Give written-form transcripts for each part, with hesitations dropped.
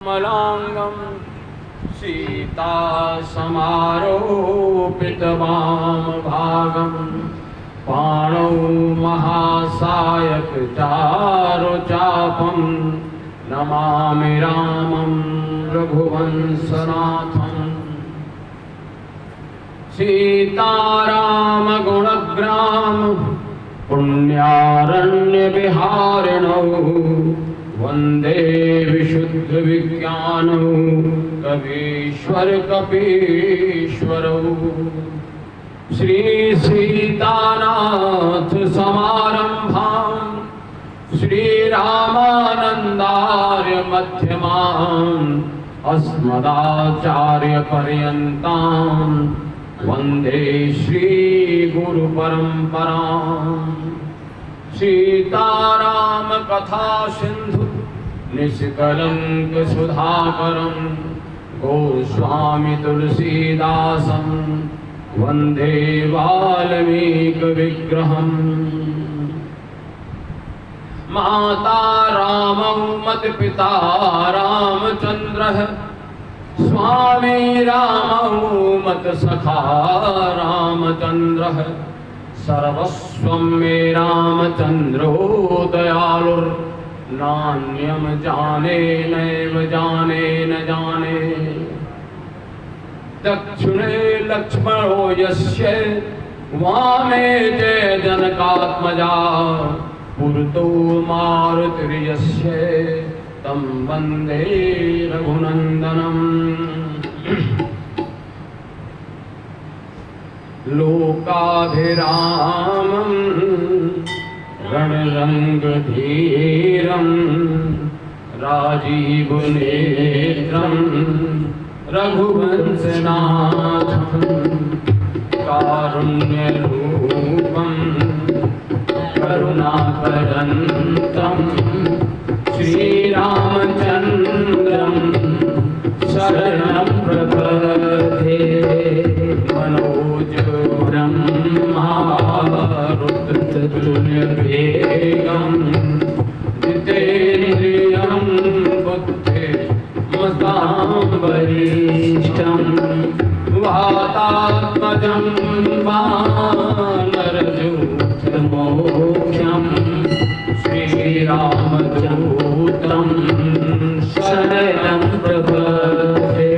मलांगम सीता समारोपितवाम भागम पाणौ महासायक चारु चापम नमामि रामं रघुवंशनाथं। सीताराम गुणग्राम पुण्यारण्य विहारिणौ वंदे विशुद्ध विज्ञानौ कवीश्वर कपीश्वरौ। श्री सीतानाथ समारंभां श्री रामानंदार्य मध्यमाम् अस्मदाचार्य पर्यन्तां वंदे श्री गुरु परंपराम्। सीताराम कथा सिंधु निष्कलंक सुधाकरं गोस्वामी तुलसीदासं वंदे वाल्मीकि विग्रहम्। माता रामौ मत पिता रामचंद्रः स्वामी रामौ मत सखा रामचंद्रः। सर्वस्वं मे रामचंद्रो दयालुर्नान्यं जाने नैव जाने न जाने। दक्षिणे लक्ष्मणो यस्य वामे च जनकात्मजा पुरतो मारुतिर्यस्य तं वन्दे रघुनन्दनम्। लोकाभिरामं रणरंगधीरं राजीवनेत्रं रघुवंशनाथं कारुण्यरूपं करुणाकरन्तं श्रीरामचन्द्रं शरणं प्रपद्ये। मनोजवं मारुततुल्यवेगं जितेन्द्रियं बुद्धिमतां वरिष्ठं वातात्मजं वानरयूथमोक्षं श्रीरामदूतं शरणं प्रपद्ये।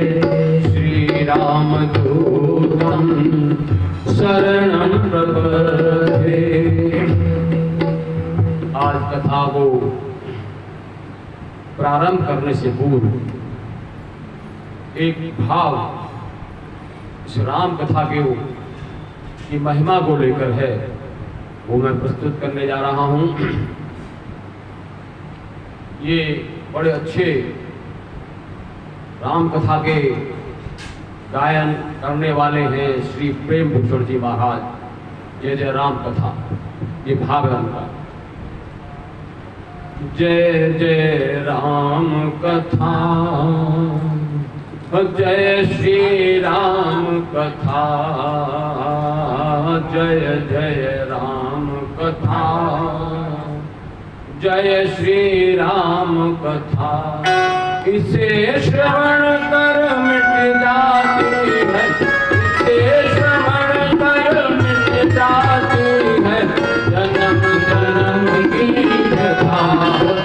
श्रीरामदूतं शरणं प्रपद्ये। आज कथा को प्रारंभ करने से पूर्व एक भाव इस राम कथा की महिमा को लेकर है, वो मैं प्रस्तुत करने जा रहा हूं। ये बड़े अच्छे राम कथा के गायन करने वाले हैं श्री प्रेम भूषण जी महाराज। जय जय राम कथा, ये भाव है उनका। जय जय राम कथा, जय श्री राम कथा, जय जय राम कथा, जय श्री राम कथा। इसे श्रवण कर मिट जाती है, इसे श्रवण कर मिट जाती है जन्म जन्म की कथा।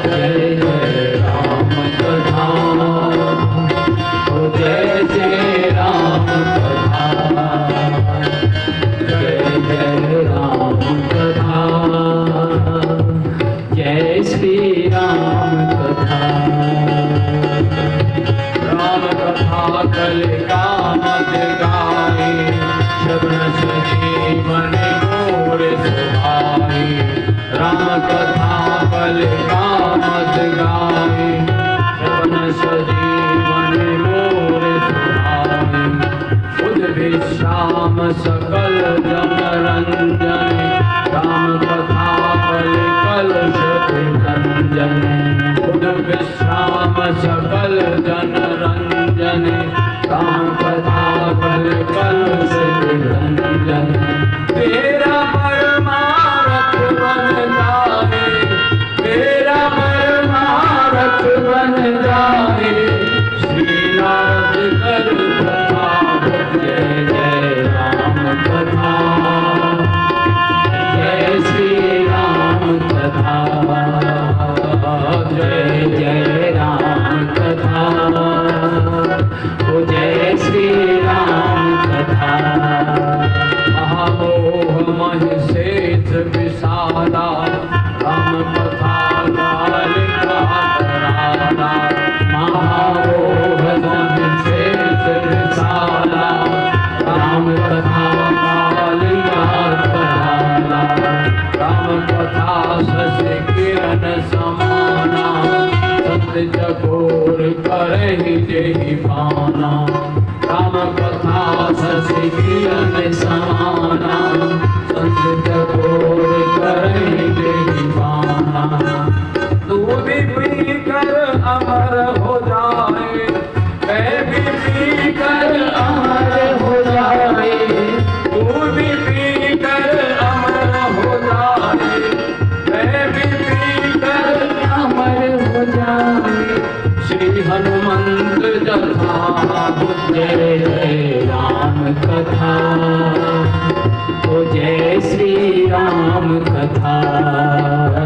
जय जय राम कथा, जय जय राम कथा, जय जय राम कथा, जय श्री राम कथा। राम कथा कलिका मत गाई, श्रवण सजीवन मोर सुहाई। राम कथा कलिका मत गाई, श्रवण सजीवन मोर सुहाई। बुध विश्राम सकल जन रंजन, राम कथा कलिकल रंजन। बुध विश्राम सकल जन रंजन, राम कथा कलिकल रंजन। तेरा परमारथ बन जाए, तेरा परमारथ बन जाए। चकोर करहि जेहि पाना, राम कथा शशि किरण समाना, संत चकोर करहि जेहि पाना। दूध पी कर अमर हो जाए, मैं भी पी कर अमर हो जाए, तू भी पी कर अमर हो जाए, मैं भी पी कर अमर हो जाए। श्री हनुमंत जथा जय जय राम कथा, ओ जय श्री राम कथा,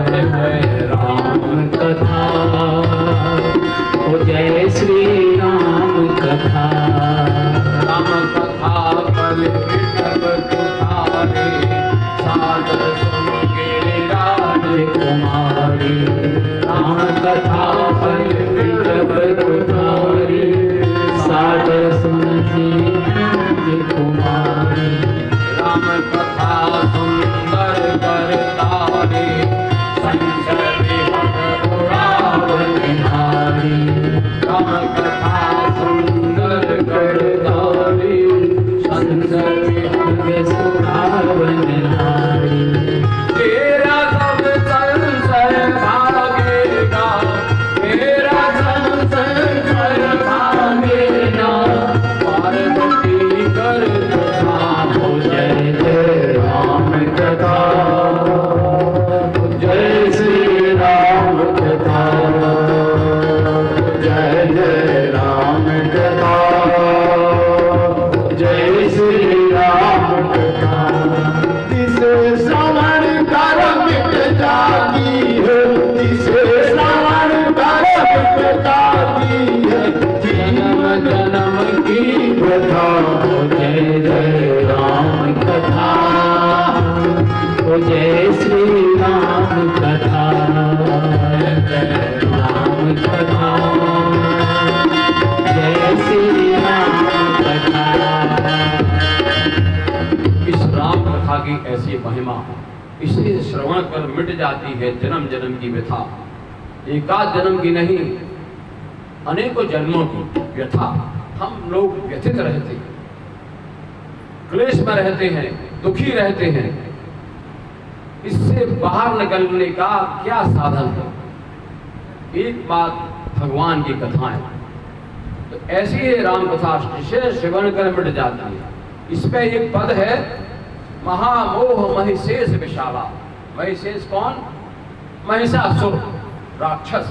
जय राम कथा, ओ जय श्री राम कथा। राम कथा कल विकट तुधारे, सादर सुन के राजकुमारी, राम कथा कल विकट तुधारे, सादर सुन के राजकुमारी। राम कथा सुंदर करतारी, संसार विहग उड़ावनिहारी, राम कथा सुंदर करतारी, संसार विहग उड़ावनिहारी। तेरा सब संसार भागेगा, तेरा सब संसार भागेगा, पार्वती कर जय जय राम कथा, जय श्री राम कथा, जय जय राम कथा, जय श्री राम कथा। जिसे श्रवण कर मिट जाती है, जिसे श्रवण कर मिट जाती है, जन्म जन्म की व्यथा। जय जय राम कथा, ओ जय श्री राम कथा, जय राम कथा, जय श्री राम कथा। इस राम कथा की ऐसी महिमा, इसे श्रवण कर मिट जाती है जन्म जन्म की व्यथा। एकाध जन्म की नहीं, अनेकों जन्मों की व्यथा। हम लोग व्यथित रहते हैं, क्लेश में रहते हैं, दुखी रहते हैं। इससे बाहर निकलने का क्या साधन है? एक बात भगवान की कथाएं, तो ऐसी ही राम कथा जिसे श्रवण कर मिट जाती है। इसमें एक पद है, महामोह महिषेष विशाला। महिषेष कौन? महिषासुर राक्षस।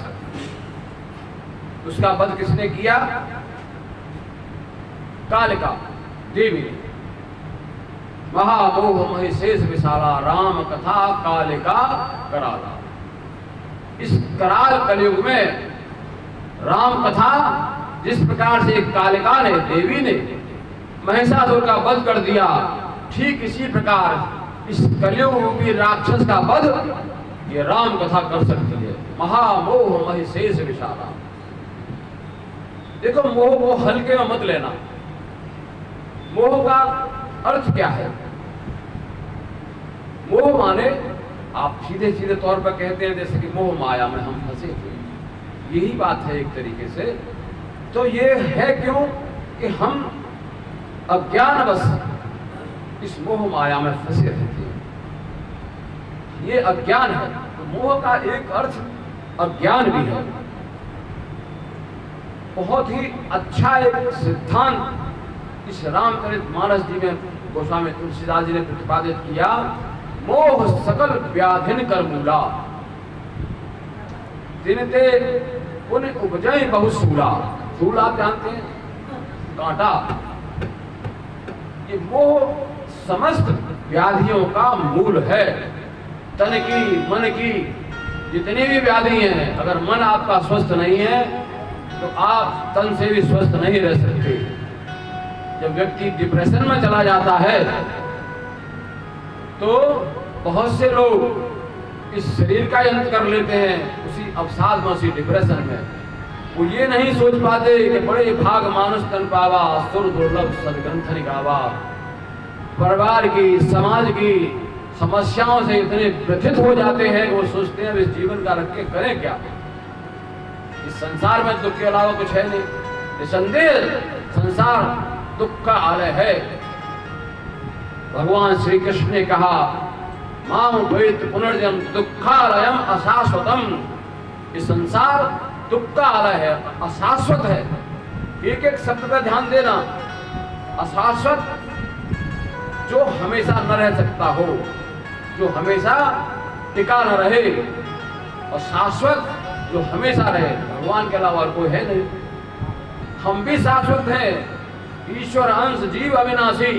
उसका वध किसने किया? कालिका देवी ने। महामोह महिषेष विशाला, राम कथा कालिका कराला। इस कराल कलयुग में राम कथा जिस प्रकार से कालिका ने, देवी ने महिषासुर का वध कर दिया, ठीक इसी प्रकार इस कलयुग रूपी राक्षस का वध ये राम कथा कर सकती है। महामोह महिषेष विशाला। देखो, मोह को हल्के में मत लेना। मोह का अर्थ क्या है? मोह माने आप सीधे सीधे तौर पर कहते हैं जैसे कि मोह माया में हम फंसे हुए। यही बात है एक तरीके से। तो ये है क्यों कि हम अज्ञानवश इस मोह माया में फंसे रहते हैं। ये अज्ञान है। तो मोह का एक अर्थ अज्ञान भी है। बहुत ही अच्छा एक सिद्धांत इस रामचरितमानस जी में गोस्वामी तुलसीदास जी ने प्रतिपादित किया। मोह सकल व्याधिन कर मूला, तिनते पुण्य उपजय बहु सूला। सूला आप जानते हैं, कांटा। ये मोह समस्त व्याधियों का मूल है। तन की, मन की जितनी भी व्याधि हैं, अगर मन आपका स्वस्थ नहीं है तो आप तन से भी स्वस्थ नहीं रह सकते। जब व्यक्ति डिप्रेशन में चला जाता है तो बहुत से लोग इस शरीर का अंत कर लेते हैं उसी अवसाद में, उसी डिप्रेशन में। वो ये नहीं सोच पाते कि बड़े भाग मानुष तन पावा, सुर दुर्लभ सदग्रंथ निगावा। परिवार की, समाज की समस्याओं से इतने व्यथित हो जाते हैं कि वो सोचते हैं इस जीवन का रख के करें क्या। इस संसार में दुख के अलावा कुछ है नहीं। निसंदेह संसार दुख का आलय है। भगवान श्री कृष्ण ने कहा माम द्वैत पुनर्जन्म दुखालयम अशाश्वतम। इस संसार दुख का आलय है, अशाश्वत है। एक एक शब्द पर ध्यान देना। अशाश्वत जो हमेशा न रह सकता हो, जो हमेशा टिका न रहे, और शाश्वत जो हमेशा रहे। भगवान के अलावा कोई है नहीं। हम भी शाश्वत हैं। ईश्वर अंश जीव अविनाशी।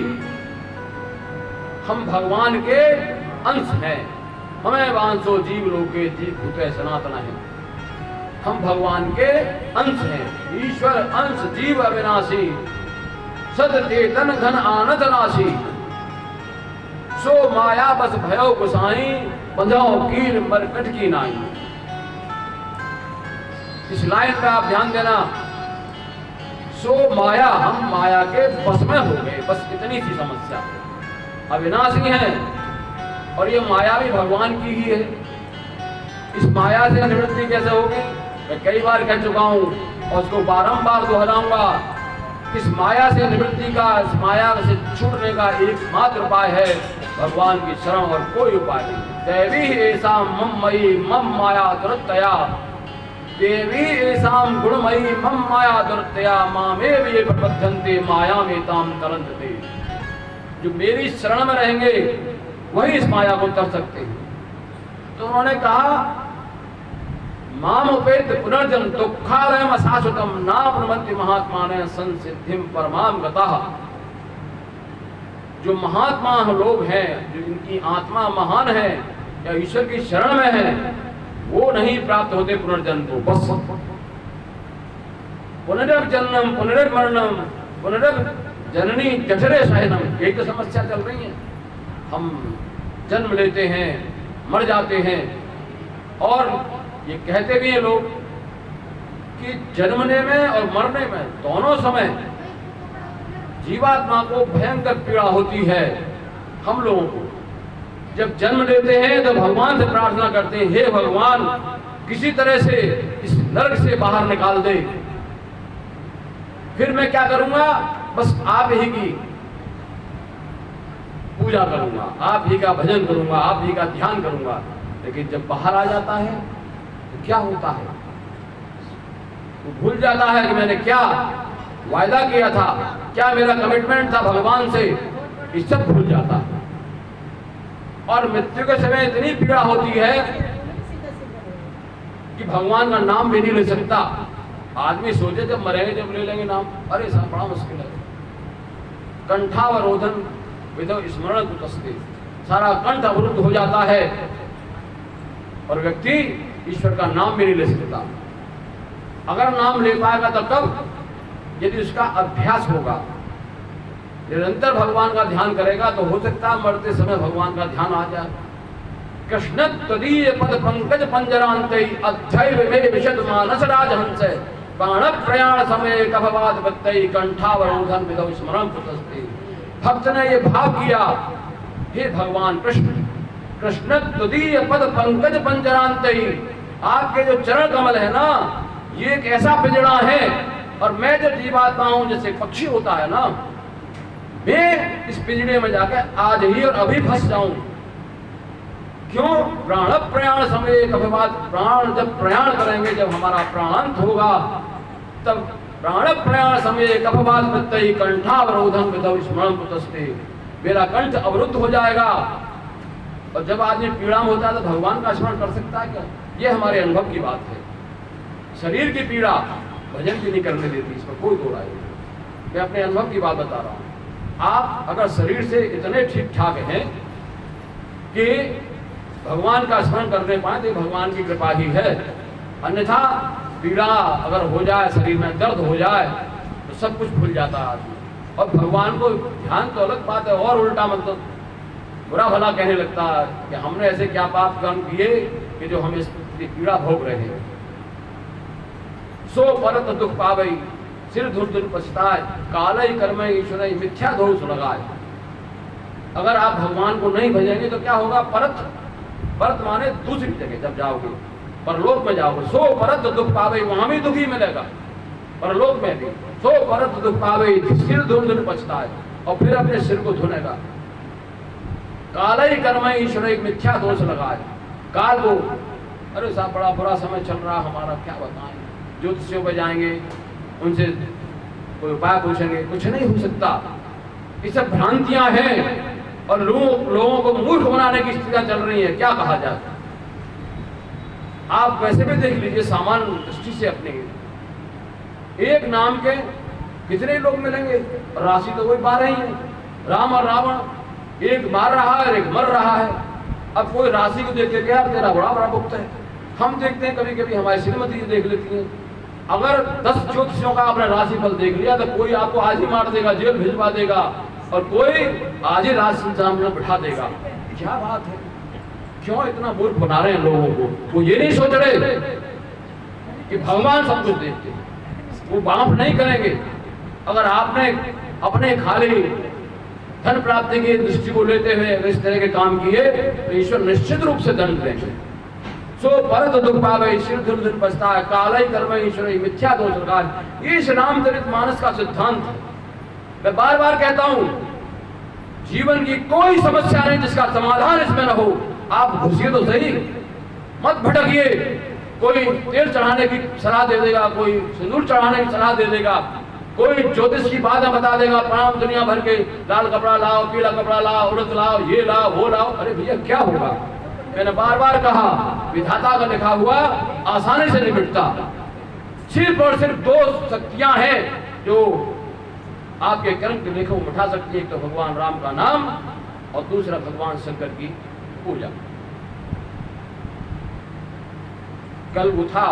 हम भगवान के अंश हैं। हमें वांसो जीव लोके जीव भूते सनातन है। हम भगवान के अंश हैं। ईश्वर अंश जीव अविनाशी, सद चेतन घन आनंद राशि। सो माया बस भयो गुसाई, बंधाओ कीर मरकट की नाई। इस लाइन पे आप ध्यान देना। सो माया, हम माया के बस में हो गए, बस इतनी सी समस्या। अविनाशी है और ये माया भी भगवान की ही है। इस माया से निवृत्ति कैसे होगी? मैं कई बार कह चुका हूं और उसको बारंबार दोहराऊंगा। इस माया से निवृत्ति का, इस माया से छूटने का एकमात्र उपाय है भगवान की शरण, और कोई उपाय नहीं। दैवी ऐसा मममयी मम माया दुरतया, देवी ऐसाम गुणमयी मम माया दुरतया, मामेव ये प्रबद्धन्ते माया में ताम तरन्ते। जो मेरी शरण में रहेंगे वही इस माया को तर सकते हैं। तो उन्होंने कहा माम उपेत पुनर्जन्म दुखालयम अशाश्वतम नाप्नुवन्ति महात्मानः संसिद्धिं परमाम गतः। जो महात्मा लोग हैं, जो इनकी आत्मा महान है या ईश्वर की शरण में है, वो नहीं प्राप्त होते पुनर्जन्म को। बस पुनरभ जन्म पुनरभ मरणम पुनरभ जननी जठरे शयनम, यही तो समस्या चल रही है। हम जन्म लेते हैं, मर जाते हैं, और ये कहते भी हैं लोग कि जन्मने में और मरने में दोनों समय जीवात्मा को भयंकर पीड़ा होती है। हम लोगों को जब जन्म लेते हैं तो भगवान से प्रार्थना करते हैं, हे भगवान किसी तरह से इस नरक से बाहर निकाल दे। फिर मैं क्या करूंगा? बस आप ही की पूजा करूंगा, आप ही का भजन करूंगा, आप ही का ध्यान करूंगा। लेकिन जब बाहर आ जाता है तो क्या होता है? वो भूल जाता है कि मैंने क्या वायदा किया था, क्या मेरा कमिटमेंट था भगवान से, ये सब भूल जाता है। और मृत्यु के समय इतनी पीड़ा होती है कि भगवान का नाम भी नहीं ले सकता। आदमी सोचे जब मरेंगे जब ले लेंगे नाम, अरे साहब बड़ा मुश्किल है। कंठावरोधन विधो स्मरण कुतस्ते, सारा कंठ अवरुद्ध हो जाता है और व्यक्ति ईश्वर का नाम भी नहीं ले सकता। अगर नाम ले पाएगा तो कब? यदि उसका अभ्यास होगा, निरंतर भगवान का ध्यान करेगा तो हो सकता है मरते समय भगवान का ध्यान आ जाए। कृष्ण तदीय पद पंकज पंजरांते अध्यय में विशद मानस राजहंस, प्राण प्रयाण समय कभवाद बत्तई कंठावरोधन विधौ स्मरण कुतस्ते। भक्त ने ये भाव किया, हे भगवान कृष्ण, कृष्ण तदीय पद पंकज पंजरांते, आपके जो चरण कमल है ना, ये एक ऐसा पिंजड़ा है, और मैं जो जीवात्मा हूं जैसे पक्षी होता है ना, मैं इस पिंजड़े में जाकर आज ही और अभी फंस जाऊं। क्यों? प्राण प्रयाण समय कभवाद, प्राण जब प्रयाण करेंगे, जब हमारा प्राणांत होगा, तब प्राण प्रयाण समय कभवाद प्रत्यय कंठावरोधन विधौ स्मरण कुतस्ते, मेरा कंठ अवरुद्ध हो जाएगा। और जब आदमी पीड़ा में होता है तो भगवान का स्मरण कर सकता है क्या? ये हमारे अनुभव की बात है। शरीर की पीड़ा भजन भी नहीं करने देती, इसमें कोई दो राय नहीं। मैं अपने अनुभव की बात बता रहा हूं। आप अगर शरीर से इतने ठीक ठाक हैं कि भगवान का स्मरण करने पाए तो भगवान की कृपा ही है। अन्यथा पीड़ा अगर हो जाए, शरीर में दर्द हो जाए, तो सब कुछ भूल जाता है आदमी। और भगवान को ध्यान तो अलग बात है, और उल्टा मतलब बुरा भला कहने लगता है कि हमने ऐसे क्या पाप कर्म किए कि जो हम इस पीड़ा भोग रहे हैं। सो परत दुख पावई सिर धुर धुर पछताए, कालय कर्म ईश्वर मिथ्या दोष लगाए। अगर आप भगवान को नहीं भजेंगे तो क्या होगा? परत, परत माने दूसरी जगह जब जाओगे, परलोक में जाओगे सो परत दुख पावे, वहां भी दुखी मिलेगा, परलोक में भी सो परत दुख पावे, सिर धुन धुन पछता है और फिर अपने सिर को धुनेगा। काल ही कर्म ईश्वर, एक मिथ्या दोष लगा है काल को, अरे साहब बड़ा बुरा समय चल रहा हमारा, क्या बताएं, ज्योतिषियों पे जाएंगे, उनसे कोई उपाय पूछेंगे, कुछ नहीं हो सकता, ये सब भ्रांतियां हैं और लोगों को मूर्ख बनाने की स्थितियां चल रही है, क्या कहा जाए। आप वैसे भी देख लीजिए सामान्य दृष्टि से अपने, एक नाम के कितने लोग मिलेंगे, राशि तो वही 12 ही है, राम और रावण, एक मार रहा है एक मर रहा है। अब कोई राशि को देख के क्या तेरा बड़ा बड़ा भुक्त है, हम देखते हैं कभी कभी हमारी श्रीमती जी देख लेती हैं, अगर 10 ज्योतिषियों का आपने राशि फल देख लिया तो कोई आपको आज ही मार देगा, जेल भिजवा देगा, और कोई आज ही राशि में बिठा देगा। क्या बात है, क्यों इतना मूर्ख बना रहे हैं लोगों को। वो ये नहीं सोच रहे कि भगवान सब कुछ देखते हैं, वो बाप नहीं करेंगे। अगर आपने अपने खाली धन प्राप्ति की दृष्टि को लेते हुए इस तरह के काम किए तो ईश्वर निश्चित रूप से दंड देंगे। सो परत दुख पावे, सिर धुन धुन पछता है, काल ही कर्म ईश्वर, मिथ्या दोष लगा। इस रामचरित मानस का सिद्धांत है। मैं बार बार कहता हूं, जीवन की कोई समस्या नहीं जिसका समाधान इसमें न हो। आप घुसिए तो सही, मत भटकिए। कोई तेल चढ़ाने की सलाह दे देगा, कोई सिंदूर चढ़ाने की सलाह दे देगा, कोई ज्योतिष की बातें बता देगा, प्रणाम दुनिया भर के, लाल कपड़ा लाओ, पीला कपड़ा लाओ, उड़द लाओ, ये लाओ वो लाओ। अरे भैया क्या होगा, मैंने बार बार कहा, विधाता का लिखा हुआ आसानी से नहीं मिटता। सिर्फ और सिर्फ 2 शक्तियां हैं जो आपके कर्म के लेखों में उठा सकती है, एक तो भगवान राम का नाम और दूसरा भगवान शंकर की पूजा। कल वो था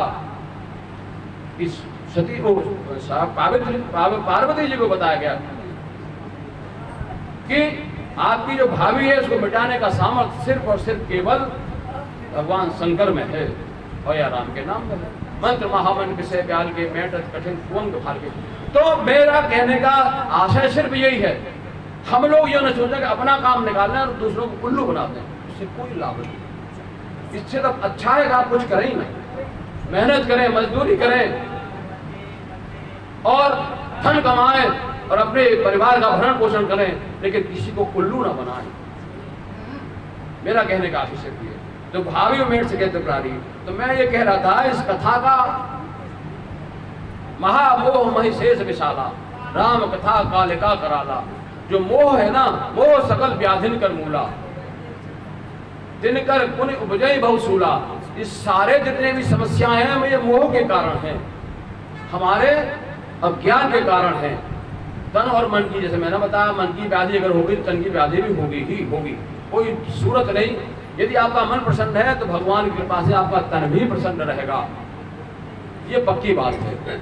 इस सती को पार्वती जी को बताया गया कि आपकी जो भाभी है उसको मिटाने का सामर्थ्य सिर्फ और सिर्फ केवल भगवान शंकर में है और या राम के नाम में है। मंत्र महामन विषय ब्याल के मेटत कठिन कुंग भाल के। तो मेरा कहने का आशय सिर्फ यही है, हम लोग ये न सोचें कि अपना काम निकालना और दूसरों को उल्लू बना दें, इससे कोई लाभ नहीं। इससे तो अच्छा है कि आप कुछ करें ही नहीं, मेहनत करें, मजदूरी करें और धन कमाएं और अपने परिवार का भरण पोषण करें, लेकिन किसी को उल्लू ना बनाएं। मेरा कहने का आशय सिर्फ ये। तो भाभी मेट से कहते प्राणी, तो मैं ये कह रहा था इस कथा का महामोह महिषेष विशाला, राम कथा कालिका कराला। जो मोह है ना, मोह सकल व्याधिन कर मूला, दिनकर पुण्य उपजय बहुसूला। इस सारे जितने भी समस्याएं हैं ये मोह के कारण हैं, हमारे अज्ञान के कारण है। तन और मन की, जैसे मैंने बताया, मन की व्याधि अगर होगी तो तन की व्याधि भी होगी ही होगी, कोई सूरत नहीं। यदि आपका मन प्रसन्न है तो भगवान की कृपा से आपका तन भी प्रसन्न रहेगा, ये पक्की बात है।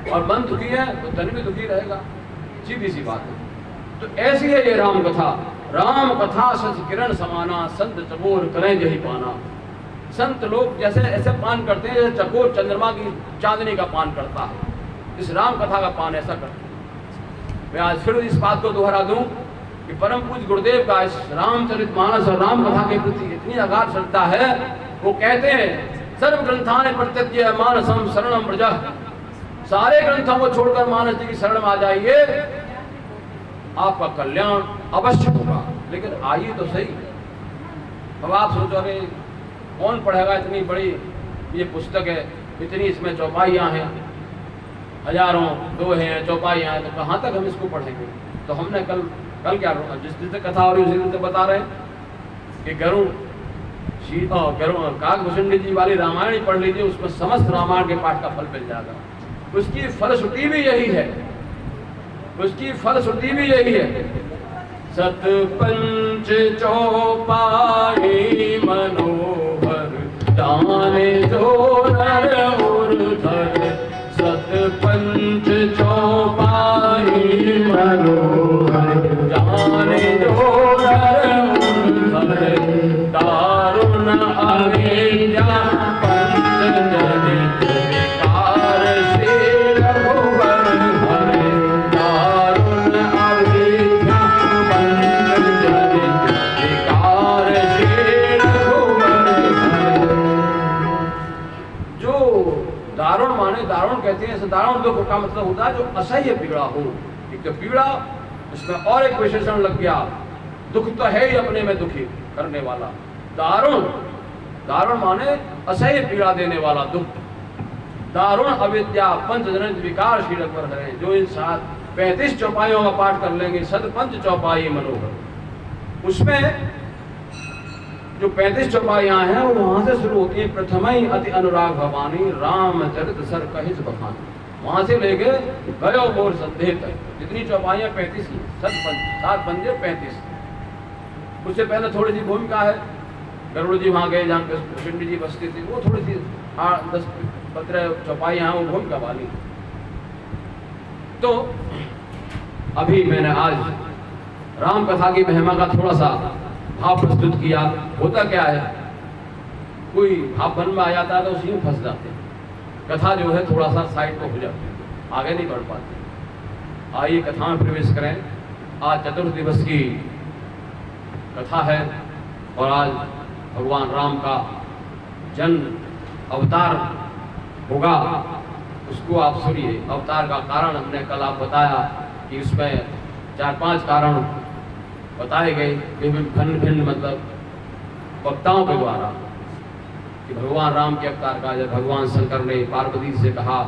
और मन दुखी है तो तन भी दुखी रहेगा, सीधी सी बात है। तो ऐसी है ये राम कथा। राम कथा सच किरण समाना, संत चकोर करें जही पाना। संत लोग जैसे ऐसे पान करते हैं जैसे चकोर चंद्रमा की चांदनी का पान करता है, इस राम कथा का पान ऐसा करते हैं। मैं आज फिर इस बात को दोहरा दूं कि परम पूज्य गुरुदेव का इस रामचरितमानस और राम कथा के प्रति इतनी अगाध श्रद्धा है। वो कहते हैं सर्व ग्रंथान प्रत्यज्य मानसम शरणम ब्रजः, सारे ग्रंथों को छोड़कर मानस जी की शरण में आ जाइए, आपका कल्याण अवश्य होगा। लेकिन आइए तो सही। अब आप सोचोगे कौन पढ़ेगा, इतनी बड़ी ये पुस्तक है, इतनी इसमें चौपाइयाँ हैं, हजारों दोहे हैं, चौपाइयाँ हैं, तो कहाँ तक हम इसको पढ़ेंगे। तो हमने कल क्या जिस दिन से कथा हो रही उसी दिन से बता रहे कि गरुड़ काकभूषण जी वाली रामायण पढ़ लीजिए, उसमें समस्त रामायण के पाठ का फल मिल जाएगा। उसकी फलश्रुति भी यही है, उसकी फलश्रुति भी यही है। सतपंच चौपाई मनोहर, जाने जो नर उर्धर। सतपंच चौपाई मनोहर, जाने जो नर उर्धर। दारुण अविद्या पंचजनित विकार से रघुवर हरे। दारुण अविद्या पंचजनित विकार से रघुवर हरे। जैसे दारुण दुख का मतलब होता है जो असह्य पीड़ा हो। एक तो पीड़ा, उसमें और एक विशेषण लग गया, दुख तो है ही अपने में दुखी करने वाला। दारुण, दारुण माने असह्य पीड़ा देने वाला दुख। दारुण अविद्या पंचजनित विकार शीलक पर है। जो इन 35 चौपाइयों का पाठ कर लेंगे, सदपंच चौपाई मनोहर, उसमें जो 35 चौपाइयां हैं वो वहां से शुरू होती है। प्रथमई अति अनुराग भवानी रामचरित सर कहिस बखान, वहां से लेके गयो और संदेह तक जितनी चौपाइयां 35 की, 7 पंजे 35। उससे पहले थोड़ी सी भूमिका है, गरुड़ जी वहां गए जहाँ कृष्ण जी बसती थी, वो थोड़ी सी 10-15 चौपाइयां हैं, वो भूमिका वाली। तो अभी मैंने आज राम कथा की महिमा का थोड़ा सा भाव प्रस्तुत किया। होता क्या है, कोई भाव मन में आ जाता है तो उसी में फंस जाते हैं, कथा जो है थोड़ा सा साइड पर हो जाती है, आगे नहीं बढ़ पाते। आइए कथा में प्रवेश करें। आज चतुर्थ दिवस की कथा है और आज भगवान राम का जन्म अवतार होगा, उसको आप सुनिए। अवतार का कारण हमने कल आप बताया कि उसमें 4-5 कारण बताए गए भिन्न भिन्न मतलब वक्ताओं के द्वारा कि भगवान राम के अवतार का। जब भगवान शंकर ने पार्वती से कहा,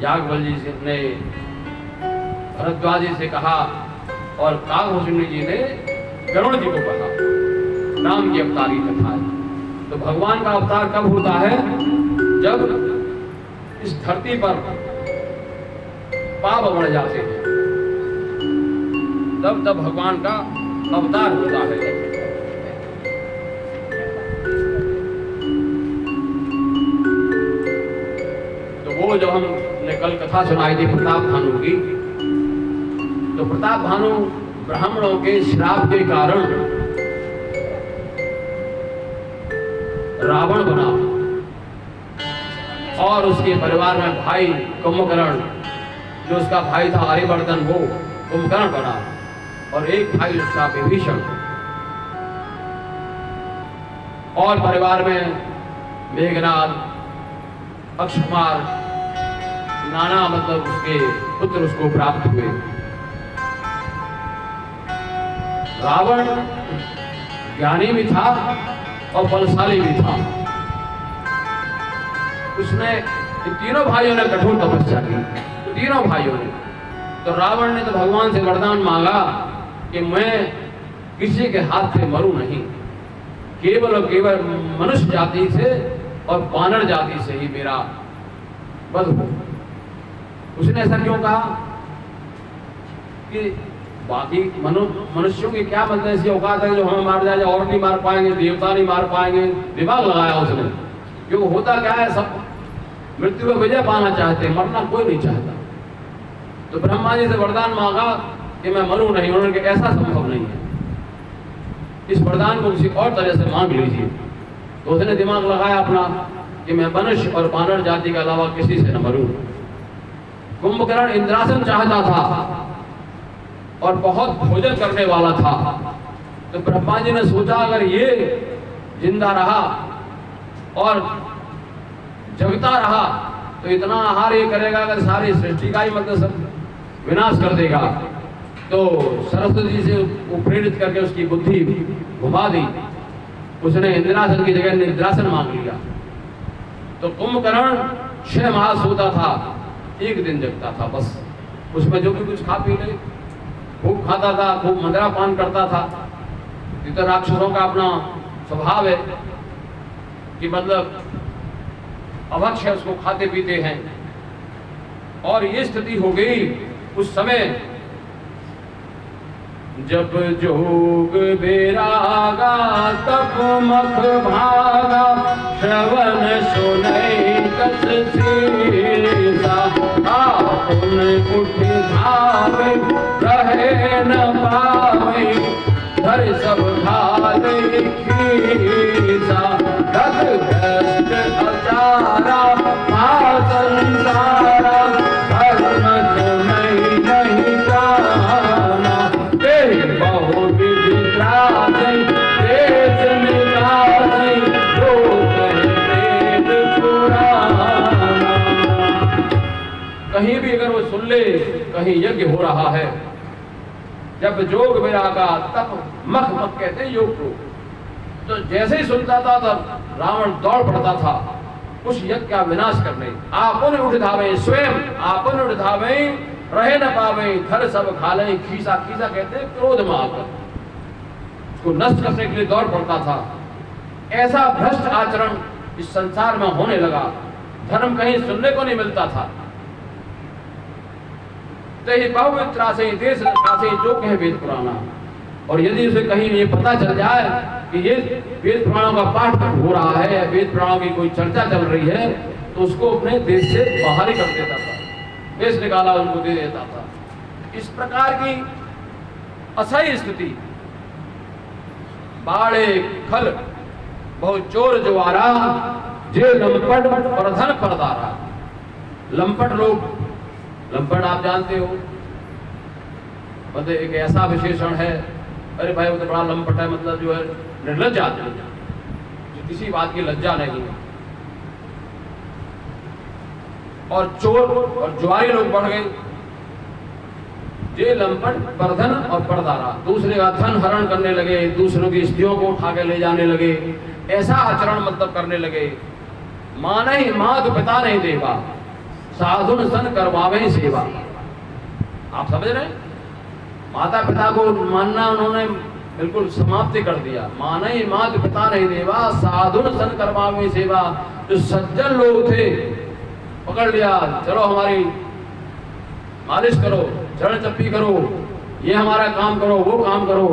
याज्ञवल्क्य जी ने भरद्वाज जी से कहा और काकभूषण जी ने गरुड़ जी को कहा, राम की अवतार की कथा है। तो भगवान का अवतार कब होता है, जब इस धरती पर पाप बढ़ जाते हैं, तब भगवान का अवतार होता है। तो वो जो हमने कल कथा सुनाई थी प्रताप भानु की, तो प्रताप भानु ब्राह्मणों के श्राप के कारण रावण बना और उसके परिवार में भाई कुंभकर्ण, जो उसका भाई था हरिवर्धन, वो कुंभकर्ण बना और एक भाई उसका विभीषण। और परिवार में मेघनाद, अक्षकुमार, नाना मतलब उसके पुत्र उसको प्राप्त हुए। रावण ज्ञानी भी था और बलशाली भी था। उसने तीनों भाइयों ने कठोर तपस्या की, तीनों भाइयों ने। तो रावण ने तो भगवान से वरदान मांगा कि मैं किसी के हाथ से मरूं नहीं, केवल और केवल मनुष्य जाति से और वानर जाति से ही मेरा वध हो। उसने ऐसा क्यों कहा कि बाकी मनुष्यों की क्या मतलब ऐसी औकात है जो हमें मार जाए, और नहीं मार पाएंगे, देवता नहीं मार पाएंगे। दिमाग लगाया उसने, क्यों होता क्या है, सब मृत्यु में विजय पाना चाहते हैं, मरना कोई नहीं चाहता। तो ब्रह्मा जी से वरदान मांगा कि मैं मरूं नहीं। उन्होंने कहा ऐसा संभव नहीं है, इस वरदान को किसी और तरह से मांग लीजिए। तो उसने दिमाग लगाया अपना कि मैं मनुष्य और वानर जाति के अलावा किसी से न मरूं। कुंभकर्ण इंद्रासन चाहता था और बहुत भोजन करने वाला था। तो ब्रह्मा जी ने सोचा अगर ये जिंदा रहा और जगता रहा तो इतना आहार ये करेगा अगर सारी सृष्टि का ही मतलब सब विनाश कर देगा। तो सरस्वती जी से वो प्रेरित करके उसकी बुद्धि घुमा दी। उसने इंद्रासन की जगह निद्रासन मांग लिया। तो कुंभकर्ण 6 माह सोता था, 1 दिन जगता था बस। उसमें जो भी कुछ खा पी ले, खूब खाता था, खूब मदिरा पान करता था। ये तो राक्षसों का अपना स्वभाव है कि मतलब अभक्ष है, उसको खाते पीते हैं। और ये स्थिति हो गई उस समय जब जोग बेरागा तब मख भागा, श्रवण सुनई कस सीसा, आपुन उठ धावे रहे न पावे, धर सब घाले खीसा, दस दस्त अचारा संसारा, धर्म सुनई नहीं जाना, तेरी बहु विधि त्रासई, देश निकासई, जो कहे वेद पुराना। अगर वो सुन ले कहीं यज्ञ हो रहा है, जब जोग विरागा तब मख मख कहते हैं योग को, तो जैसे ही सुनता था तब रावण दौड़ पड़ता था उस यज्ञ का विनाश करने। आपन उठ धावे, स्वयं आपन उठ धावे, रहे न पावे, घर सब खाले, खीसा खीसा कहते हैं क्रोध में आकर उसको नष्ट करने के लिए दौड़ पड़ता था। ऐसा भ्रष्ट आचरण इस संसार में होने लगा, धर्म कहीं सुनने को नहीं मिलता था। ते पवित्रा से देश से जो कहे वेद पुराना, और यदि उसे कहीं ये पता चल जाए कि ये वेद पुराणों का पाठ हो रहा है या वेद पुराणों की कोई चर्चा चल रही है, तो उसको अपने देश से बाहर ही कर देता था, देश निकाला उनको दे देता था। इस प्रकार की असह्य स्थिति, बाड़े खल बहुत चोर जुआरा, जे लंपट प्रधन परदारा। लंपट लोग, लंपट आप जानते हो, मतलब एक ऐसा विशेषण है, अरे भाई वो तो बड़ा लंपट है, मतलब जो है निर्लज्ज आदमी, जो किसी बात की लज्जा नहीं है। और चोर और जुआरी लोग बढ़ गए, जे लंपट प्रधन और परदारा, दूसरे का धन हरण करने लगे, दूसरों की स्त्रियों को उठा के ले जाने लगे, ऐसा आचरण मतलब करने लगे। माने मात पिता नहीं देवा, साधुन सन करवावे सेवा। आप समझ रहे हैं, माता पिता को मानना उन्होंने बिल्कुल समाप्ति कर दिया। माने मात पिता नहीं देवा, साधुन सन करवावे सेवा। जो सज्जन लोग थे पकड़ लिया, चलो हमारी मालिश करो, चरण चप्पी करो, ये हमारा काम करो, वो काम करो,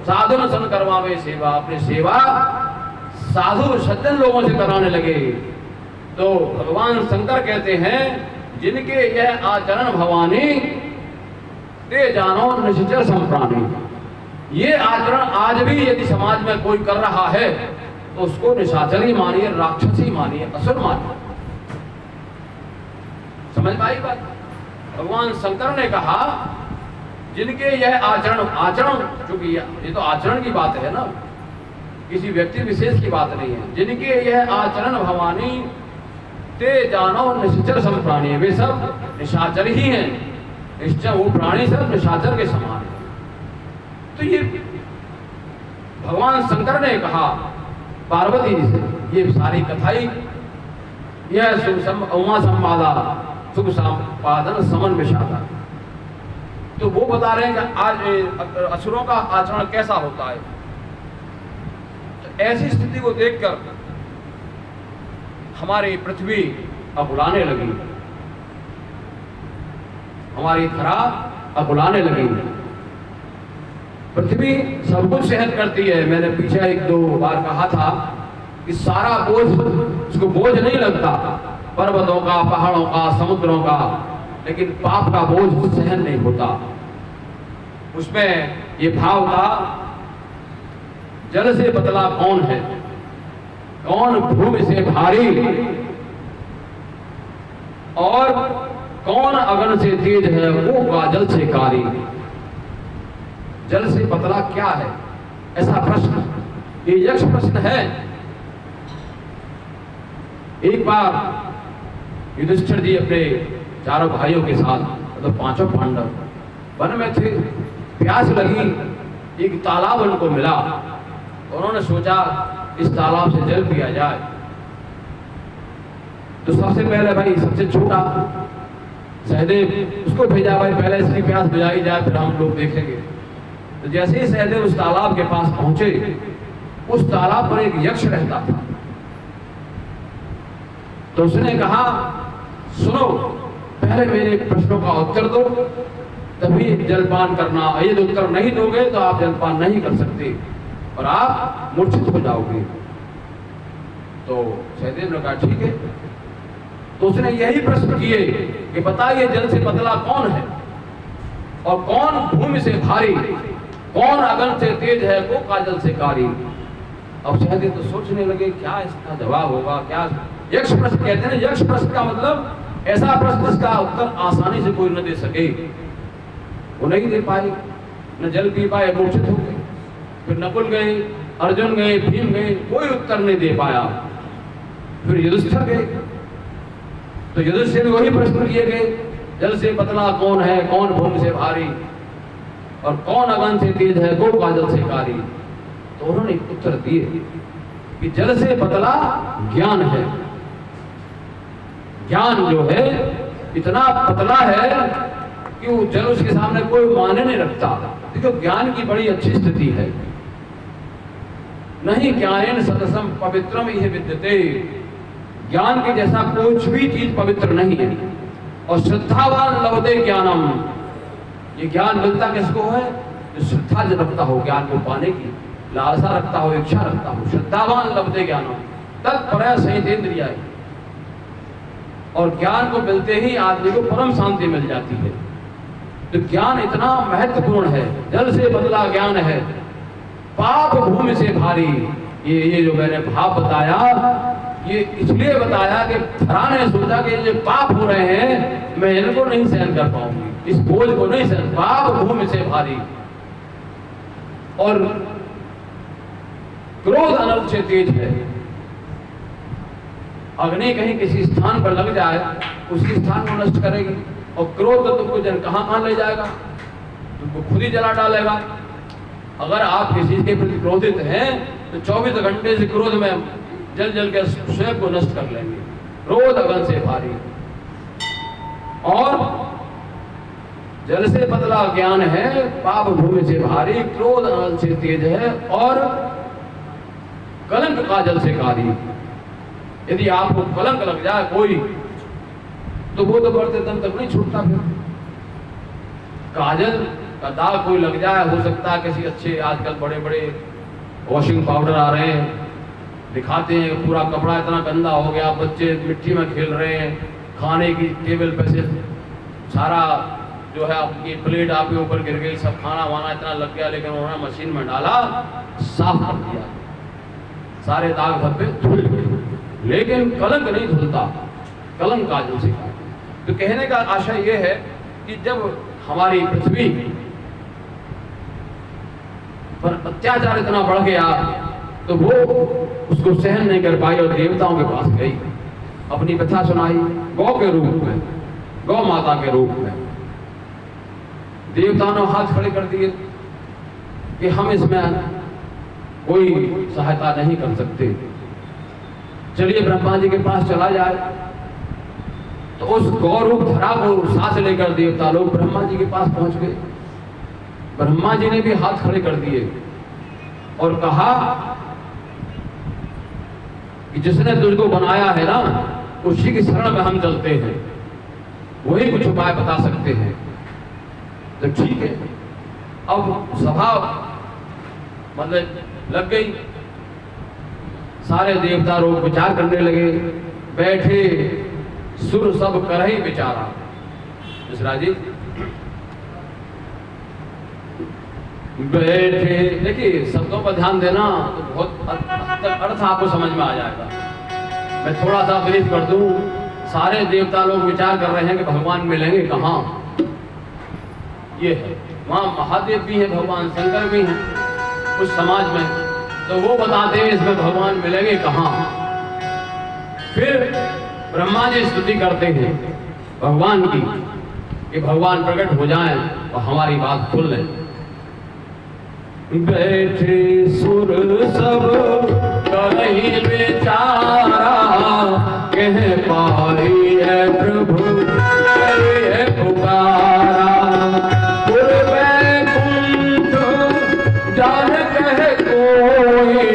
साधुन सन करवावे सेवा। अपनी सेवा साधु सज्जन लोगों से कराने लगे। तो भगवान शंकर कहते हैं, जिनके यह आचरण भवानी, ते जानो निश्चर संप्राणी। ये आचरण आज भी यदि समाज में कोई कर रहा है तो उसको निशाचर ही मानिए, राक्षसी मानिए, असुर मानिए। समझ पाई बात? भगवान शंकर ने कहा, जिनके यह आचरण चूंकि ये तो आचरण की बात है ना, किसी व्यक्ति विशेष की बात नहीं है। जिनके यह आचरण भवानी, ते जानो निश्चर संप्राणी। वे सब निशाचर ही हैं, निश्चय वो प्राणी सब निशाचर के समान है। तो ये भगवान शंकर ने कहा पार्वती जी से, ये सारी कथाई, यह उमा संवादा सुख संपादन समन विषादा। तो वो बता रहे हैं कि आज असुरों का आचरण कैसा होता है। तो ऐसी स्थिति को देखकर हमारी पृथ्वी अकुलाने लगी, हमारी धरा अकुलाने लगी। पृथ्वी सब कुछ सहन करती है। मैंने पीछे एक दो बार कहा था कि सारा बोझ उसको बोझ नहीं लगता, पर्वतों का, पहाड़ों का, समुद्रों का, लेकिन पाप का बोझ सहन नहीं होता। उसमें ये भाव था, जल से पतला कौन है, कौन भूमि से भारी, और कौन अगन से तेज है, वो काजल से कारी। जल से पतला क्या है, ऐसा प्रश्न, ये यक्ष प्रश्न है। एक बार युधिष्ठिर जी अपने चारों भाइयों के साथ, मतलब पांचों पांडव वन में थे, प्यास लगी, एक तालाब उनको मिला, उन्होंने सोचा इस तालाब से जल पिया जाए। तो सबसे पहले भाई सबसे छोटा सहदेव, उसको भेजा, भाई पहले इसकी प्यास बुझाई जाए, फिर हम लोग देखेंगे। तो जैसे ही सहदेव उस तालाब के पास पहुंचे, उस तालाब पर एक यक्ष रहता था। तो उसने कहा, सुनो, पहले मेरे प्रश्नों का उत्तर दो, तभी जलपान करना। यदि उत्तर नहीं दोगे तो आप जलपान नहीं कर सकते और आप मूर्छित हो जाओगे। तो सहदेव ने कहा ठीक है। तो उसने यही प्रश्न किए कि बताइए जल से पतला कौन है, और कौन भूमि से भारी, कौन अगन से तेज है, वो काजल से कारी। अब सहदेव तो सोचने लगे क्या इसका जवाब होगा, क्या। यक्ष प्रश्न कहते हैं, यक्ष प्रश्न का मतलब ऐसा प्रश्न जिसका उत्तर आसानी से कोई न दे सके। वो नहीं दे पाए, न जल पी पाए, मूर्छित हो गए। फिर नकुल गए, अर्जुन गए, भीम गए, कोई उत्तर नहीं दे पाया। फिर युधिष्ठिर गए, तो युधिष्ठिर वही प्रश्न किए गए, जल से पतला कौन है, कौन भूमि से भारी, और कौन अगन से तेज है, को काजल से कारी। तो उन्होंने उत्तर दिए कि जल से पतला ज्ञान है। ज्ञान जो है इतना पतला है कि वो जल उसके सामने कोई माने नहीं रखता। देखो ज्ञान की बड़ी अच्छी स्थिति है। नहीं ज्ञानेन सतसम पवित्रम इह विद्यते, ज्ञान के जैसा कुछ भी चीज पवित्र नहीं है। और श्रद्धावान लभते ज्ञानम, ये ज्ञान मिलता किसको है? जो श्रद्धा रखता हो, ज्ञान को पाने की लालसा रखता हो, इच्छा रखता हो। श्रद्धावान लभते ज्ञानम तत्परया संयतेन्द्रियाय, और ज्ञान को मिलते ही आदमी को परम शांति मिल जाती है। तो ज्ञान इतना महत्वपूर्ण है। जल से बदला ज्ञान है, पाप भूमि से भारी। ये जो मैंने भाव बताया, ये इसलिए बताया कि धरा ने सोचा कि ये पाप हो रहे हैं, मैं इनको नहीं सहन कर पाऊंगी, इस बोझ को नहीं सहन। पाप भूमि से भारी, और क्रोध अनर्थ से तेज है। अग्नि कहीं किसी स्थान पर लग जाए, उसी स्थान को नष्ट करेगी। और क्रोध तो तुमको जन कहां ले जाएगा, तुमको खुद ही जला डालेगा। अगर आप किसी के प्रति क्रोधित हैं तो 24 घंटे से क्रोध में जल जल के स्वयं को नष्ट कर लेंगे। क्रोध अगन से भारी, और जल से पतला ज्ञान है, पाप भूमि से भारी, क्रोध अनल से तेज है, और कलंक काजल से कारी। यदि आपको कलंक लग जाए कोई, तो वो तो बढ़ते दम तक नहीं छूटता। फिर काजल का दाग कोई लग जाए, हो सकता है किसी अच्छे, आजकल बड़े बड़े वॉशिंग पाउडर आ रहे हैं, दिखाते हैं पूरा कपड़ा इतना गंदा हो गया, बच्चे मिट्टी में खेल रहे हैं, खाने की टेबल पे से सारा जो है आपकी प्लेट आपके ऊपर गिर गई, सब खाना वाना इतना लग गया, लेकिन उन्होंने मशीन में डाला, साफ कर दिया, सारे दाग धब्बे धुल गए। लेकिन कलंक नहीं धुलता, कलंक काजल से काटे। तो कहने का आशय यह है कि जब हमारी पृथ्वी पर अत्याचार इतना बढ़ गया, तो वो उसको सहन नहीं कर पाई और देवताओं के पास गई, अपनी कथा सुनाई गौ के रूप में, गौ माता के रूप में। देवताओं ने हाथ खड़े कर दिए कि हम इसमें कोई सहायता नहीं कर सकते, चलिए ब्रह्मा जी के पास चला जाए। तो उस गौरूप धरा को साथ लेकर देवता लोग ब्रह्मा जी के पास पहुंच गए। ब्रह्मा जी ने भी हाथ खड़े कर दिए और कहा कि जिसने तुझको बनाया है ना, उसी की शरण में हम चलते हैं, वही कुछ उपाय बता सकते हैं। तो ठीक है, अब सभा मतलब लग गई, सारे देवता लोग विचार करने लगे, बैठे सुर सब करही विचारा। मिश्रा जी बैठे, देखिए शब्दों पर ध्यान देना तो बहुत हद तक अर्थ आपको समझ में आ जाएगा। मैं थोड़ा सा ब्रीफ कर दूं। सारे देवता लोग विचार कर रहे हैं कि भगवान मिलेंगे कहाँ। ये है, वहाँ महादेव भी हैं, भगवान शंकर भी हैं उस समाज में, तो वो बताते हैं इसमें भगवान मिलेंगे कहाँ। फिर ब्रह्मा जी स्तुति करते हैं भगवान की कि भगवान प्रकट हो जाएं और हमारी बात सुन लें। बैठे सुर सब करही बेचारा, कह पाई है प्रभु करिए पुकारा। वैकुंठ जान कह कोई,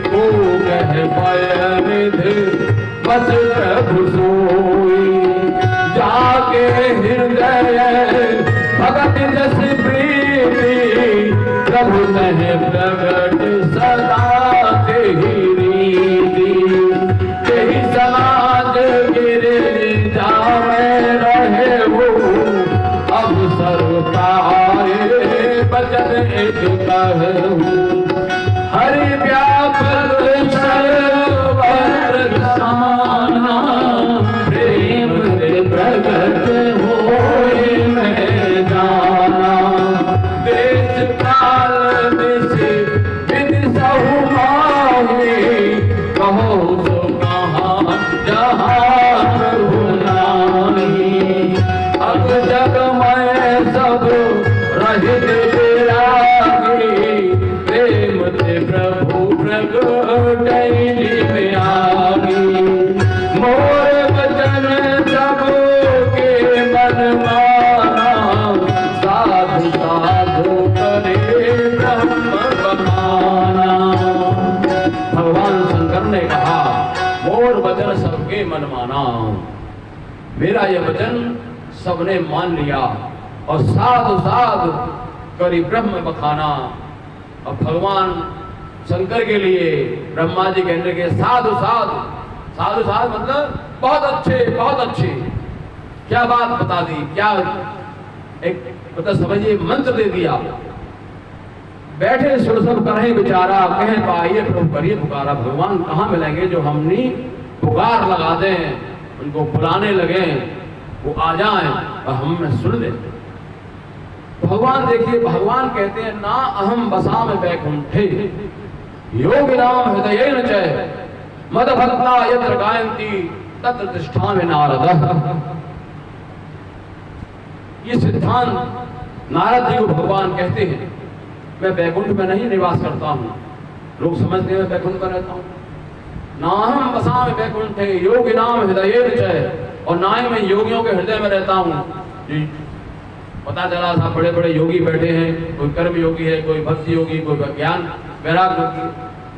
वो कह पाय निधि बस प्रभु सोई। जाके हृदय भगत जस प्रीति, प्रभु तह प्रगट सदा तेहि रीति। तेहि समाज गिर जामे रहे वो, अब सर्व पाए बचन एक कहूँ। हरि व्यापक सर्वत्र समाना, प्रेम से प्रगट होए मैं जाना। देश काल दिशि विधि सहु माही, कहो सो कहाँ जहाँ प्रभु नाही। जग में सब रहित विरागी, प्रेम से प्रभु प्रगटैली में आगी। मोर वचन सब के मन माना, साधु साधु करे ब्रह्म बहाना। भगवान शंकर ने कहा मोर वचन सबके मन माना, मेरा यह वचन सबने मान लिया और साधु साधु करी ब्रह्म बखाना। अब भगवान शंकर के लिए ब्रह्मा जी कहने के साधु साधु, साधु साधु मतलब बहुत अच्छे बहुत अच्छे। क्या बात बता दी, क्या एक मतलब समझिए मंत्र दे दिया। बैठे सुर सब करें विचारा, कह पाइए प्रभु करिए पुकारा। भगवान कहाँ मिलेंगे जो हमने पुकार लगा दें, उनको बुलाने लगे, वो आ जाएं और हमें सुन लें। भगवान देखिए, भगवान कहते हैं ना अहम बसाम बैकुंठे योगी नाम हृदय न चय, मद भक्ता यत्र गायन्ति तत्र तिष्ठामि नारद। ये सिद्धांत नारद जी को भगवान कहते हैं। मैं बैकुंठ में नहीं निवास करता हूँ, लोग समझते हैं मैं बैकुंठ में रहता हूँ। नाहम बसाम बैकुंठे योगी नाम हृदय न चय, और ना ही मैं योगियों के हृदय में रहता हूँ। पता चला था बड़े बड़े योगी बैठे हैं, कोई कर्म योगी है, कोई भक्ति योगी, कोई ज्ञान वैराग योगी।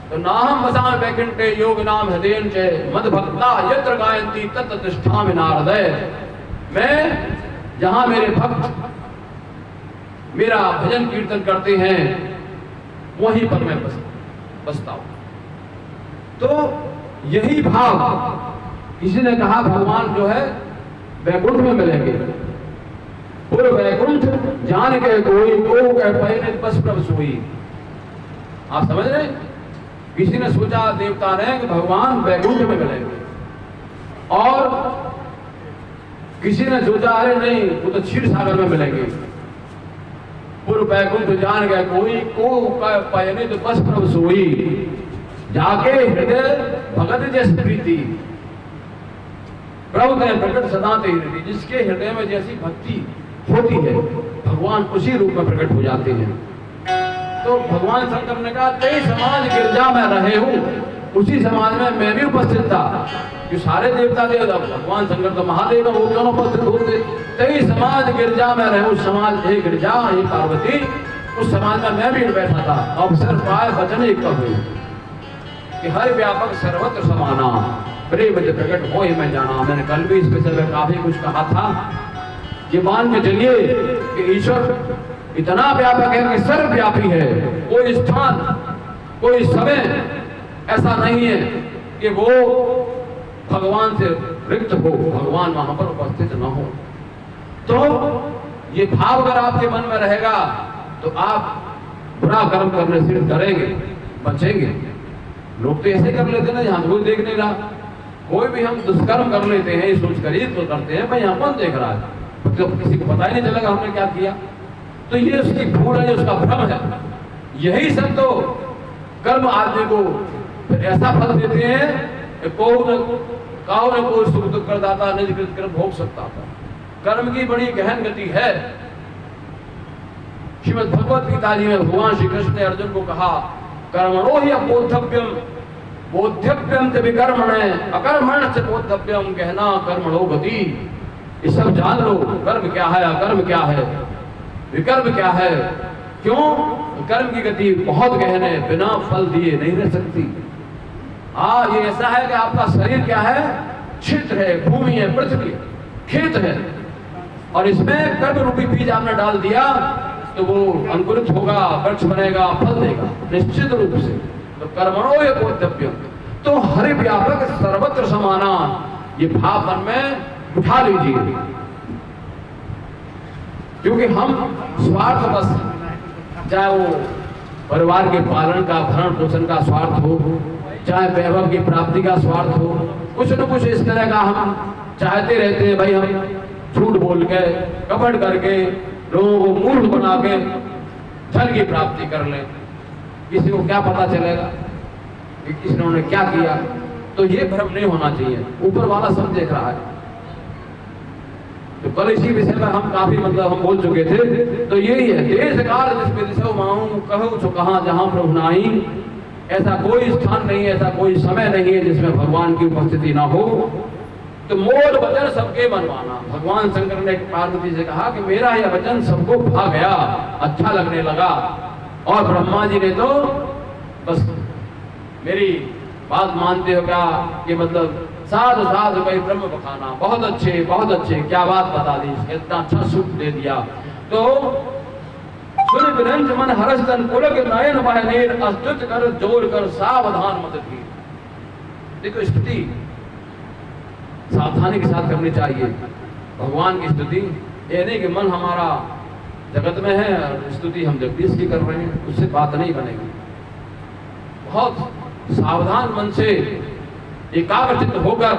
तो नाहम बसाम बैकुंठे योग नाम हृदय न चय, मद भक्ता यत्र गायन्ति तत्र तिष्ठामि नारद। मैं जहाँ मेरे भक्त मेरा भजन कीर्तन करते हैं वहीं पर मैं बसता हूँ। तो यही भाव, किसी ने कहा भगवान जो है बैकुंठ में मिलेंगे। पूरे बैकुंठ जान के कोई को कह पाए बस प्रभ सोई। आप समझ रहे? किसी ने सोचा देवता ने कि भगवान बैकुंठ में मिलेंगे, और किसी ने सोचा अरे नहीं वो तो क्षीर सागर में मिलेंगे। पूर्व बैकुंठ जान गया कोई को पाए तो बस प्रभ सोई, जाके हृदय भगत जैसी प्रीति प्रभु ने प्रकट सदा तेरी। जिसके हृदय में जैसी भक्ति होती है भगवान उसी रूप में प्रकट हो जाते हैं। तो भगवान शंकर ने कहा कई समाज गिरजा में रहे हूँ, उसी समाज में मैं भी उपस्थित था। जो सारे देवता थे, भगवान शंकर तो महादेव है, वो क्यों उपस्थित होते? कई समाज गिरजा में रहे, उस समाज हे गिरजा हे पार्वती, उस समाज में मैं भी बैठा था। अवसर पाए वचन एक कभी कि हर व्यापक सर्वत्र समाना, प्रेम प्रकट हो ही मैं जाना। मैंने कल भी इस विषय में काफी कुछ कहा था। ये मान के चलिए कि ईश्वर इतना व्यापक है कि सर्वव्यापी है। कोई स्थान कोई समय ऐसा नहीं है कि वो भगवान से रिक्त हो, भगवान वहां पर उपस्थित न हो। तो ये भाव अगर आपके मन में रहेगा तो आप बुरा कर्म करने से डरेंगे, बचेंगे। लोग तो ऐसे कर लेते ना, यहाँ कोई देख नहीं रहा। कोई भी हम दुष्कर्म कर लेते हैं सोच कर ही तो करते हैं भाई यहाँ कौन देख रहा है, तो किसी को पता ही नहीं चलेगा हमने क्या किया। तो ये उसकी भूल है, उसका भ्रम है। यही सब तो कर्म आदमी को ऐसा फल देते हैं कि कोई सुख दुख कर दाता निज कृत कर्म भोग सकता था। कर्म की बड़ी गहन गति है। श्रीमद् भगवत गीता जी में भगवान श्री कृष्ण ने अर्जुन को कहा कर्मणो ही बोद्धव्यम बोध्यव्यम च विकर्मणे अकर्मण से बोद्धव्यम कहना कर्मणो गति। ये सब जान लो, कर्म क्या है, अकर्म क्या है, विकर्म क्या है। क्यों? कर्म की गति बहुत गहन है, बिना फल दिए नहीं रह सकती। ये ऐसा है कि आपका शरीर क्या है, क्षेत्र है, भूमि है, पृथ्वी खेत है, और इसमें कर्म रूपी बीज आपने डाल दिया तो वो अंकुरित होगा, वृक्ष बनेगा, फल देगा निश्चित रूप से। तो कर्मणो ये बोद्धव्यम, तो हरि व्यापक सर्वत्र समाना, ये भाव मन में उठा लीजिए। क्योंकि हम स्वार्थ बस, चाहे वो परिवार के पालन का भरण पोषण का स्वार्थ हो, चाहे वैभव की प्राप्ति का स्वार्थ हो, कुछ न कुछ इस तरह का हम चाहते रहते हैं। भाई हम झूठ बोल के कपट करके लोगों को मूर्ख बना के धन की प्राप्ति कर लें। किसी को क्या पता चलेगा कि किसने क्या किया। तो ये भ्रम नहीं होना चाहिए, ऊपर वाला सब देख रहा है। तो कल इसी विषय में हम काफी मतलब हम बोल चुके थे। तो यही है, देश काल जिसमें दिशो माऊं कहो छो कहाँ जहाँ प्रभु नाही। ऐसा कोई स्थान नहीं है, ऐसा कोई समय नहीं है जिसमें भगवान की उपस्थिति ना हो। तो मोर वचन सबके मनवाना, भगवान शंकर ने पार्वती से कहा कि मेरा यह वचन सबको भा गया, अच्छा लगने लगा। और ब्रह्मा जी ने तो बस मेरी बात मानते हो क्या कि मतलब साधु साधु कई ब्रह्म बखाना, बहुत अच्छे क्या बात बता दी, इतना अच्छा सुख दे दिया। तो सुन विरंज मन हर्ष तन पुलक नयन बहनेर अस्तुत कर जोर कर सावधान मत की। देखो स्तुति सावधानी के साथ करनी चाहिए भगवान की स्तुति। ये नहीं कि मन हमारा जगत में है और स्तुति हम जगदीश की कर रहे हैं, उससे बात नहीं बनेगी। बहुत सावधान मन से एकाग्रचित्त होकर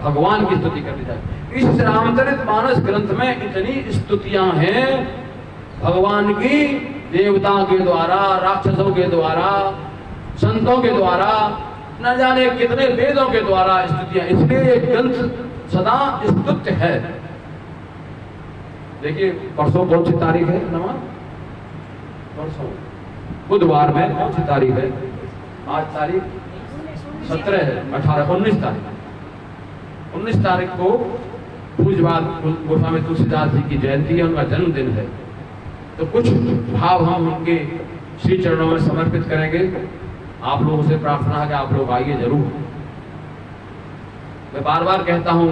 भगवान की स्तुति करनी चाहिए। इस रामचरितमानस ग्रंथ में इतनी स्तुतियां हैं भगवान की, देवता के द्वारा, राक्षसों के द्वारा, संतों के द्वारा, न जाने कितने वेदों के द्वारा स्तुतियां। इसलिए ये ग्रंथ सदा स्तुत्य है। देखिए परसों कौन सी तारीख है नमा? परसों बुधवार में कौन सी तारीख है? आज तारीख 17 है, 18, 19 तारीख। 19 तारीख को पूज्यपाद गोस्वामी तुलसीदास जी की जयंती है, उनका जन्मदिन है। तो कुछ भाव हम उनके श्री चरणों में समर्पित करेंगे। आप लोगों से प्रार्थना है कि आप लोग आइए जरूर। मैं बार बार कहता हूं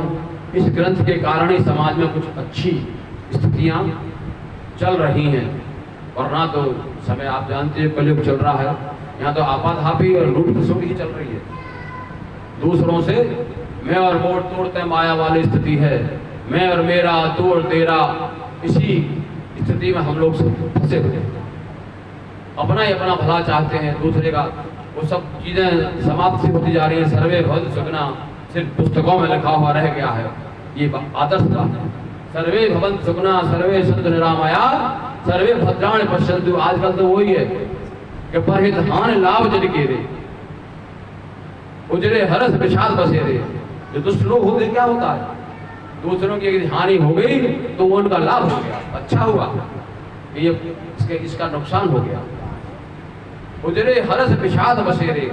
इस ग्रंथ के कारण ही समाज में कुछ अच्छी स्थितियां चल रही हैं, और ना तो समय आप जानते हैं कलयुग चल रहा है, यहाँ तो आपाधापी और लूट खसोटी ही चल रही है। दूसरों से मैं और मोर तोड़ते माया वाली स्थिति है, मैं और मेरा तोड़ तेरा, इसी स्थिति में हम लोग फंसे हुए हैं। अपना ही अपना भला चाहते हैं, दूसरे का वो सब चीजें समाप्त सी होती जा रही है। सर्वे भद्र सुगना सिर्फ पुस्तकों में लिखा हुआ रह गया है, ये आदर्श बात है। सर्वे भवंत सुगना सर्वे सन्तु निरामया सर्वे भद्राणि पश्यन्तु। आजकल तो वही है कि परहित हानि लाभ जन के रे उजड़े हरस विषाद बसे रे। जो दुष्ट लोग होते क्या होता है, दूसरों की यदि हानि हो गई तो वो उनका लाभ हो गया, अच्छा हुआ, ये इसका नुकसान हो गया। उजड़े हरस विषाद बसे रे,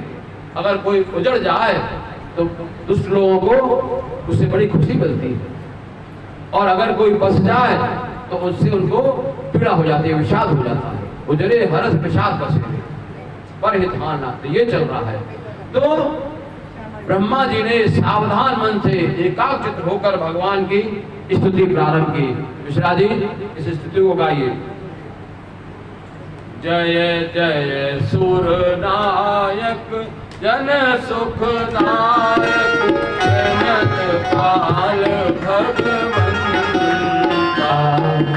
अगर कोई उजड़ जाए तो दुष्ट लोगों को उससे बड़ी खुशी मिलती है, और अगर कोई बस जाए तो उससे उनको पीड़ा हो जाती है, विषाद हो जाता है। उजड़े हरस विषाद बसे रे परहित हानि, तो ये चल रहा है। तो ब्रह्मा जी ने सावधान मन से एकाग्रचित्त होकर भगवान की स्तुति प्रारंभ की। मिश्रा जी इस स्तुति को गाइए। जय जय सुर नायक जन सुख नायक जगत पाल भगवंता।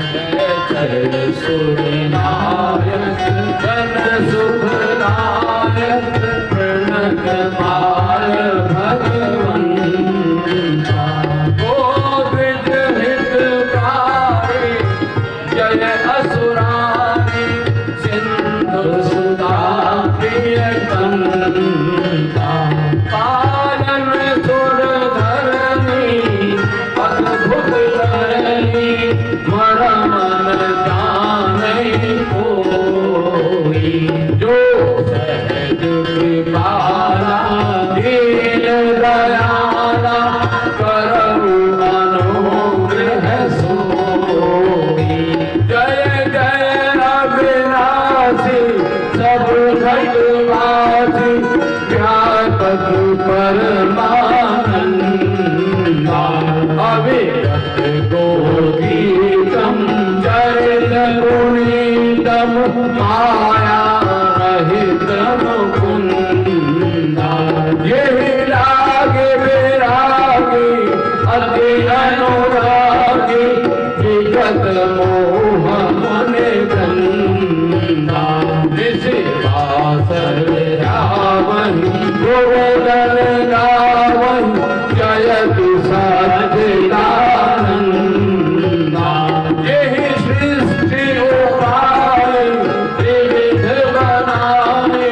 जय जय सुर नायक जन सुख नायक प्रणत पाल भगवंता। गोविंद हितकारी जय असुरारी सिंधु सुधा प्रियकंता। पालन सुर धरणी अद्भुत धरणी मरम जाने कोई। जो सहज कृपाला दीन दयाला करहु अनुग्रह सोई। जय जय अविनाशी सब घटवासी व्यापक परमानंदा। अविरत गोगीतम चरित पुनीतम माया रहित मुकुंदा। यही लागे विरागी अति अनुरागी विगत मोह मन गंदा। निशिवासर रावहि गोवर्धन गावहि जयति सच्चिदानंदा। यही सृष्टि उपाय त्रिविध बनाए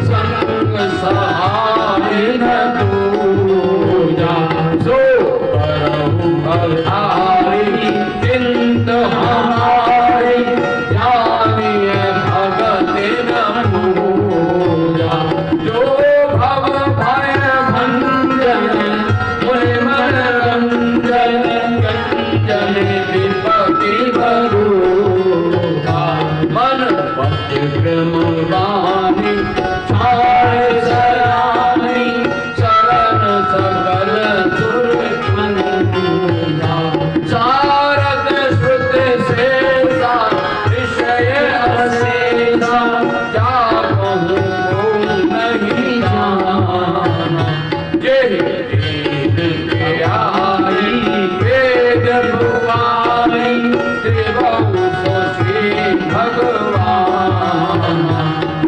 संग सहाय न दूजा। सो करहु भरधारी सो श्री भगवान।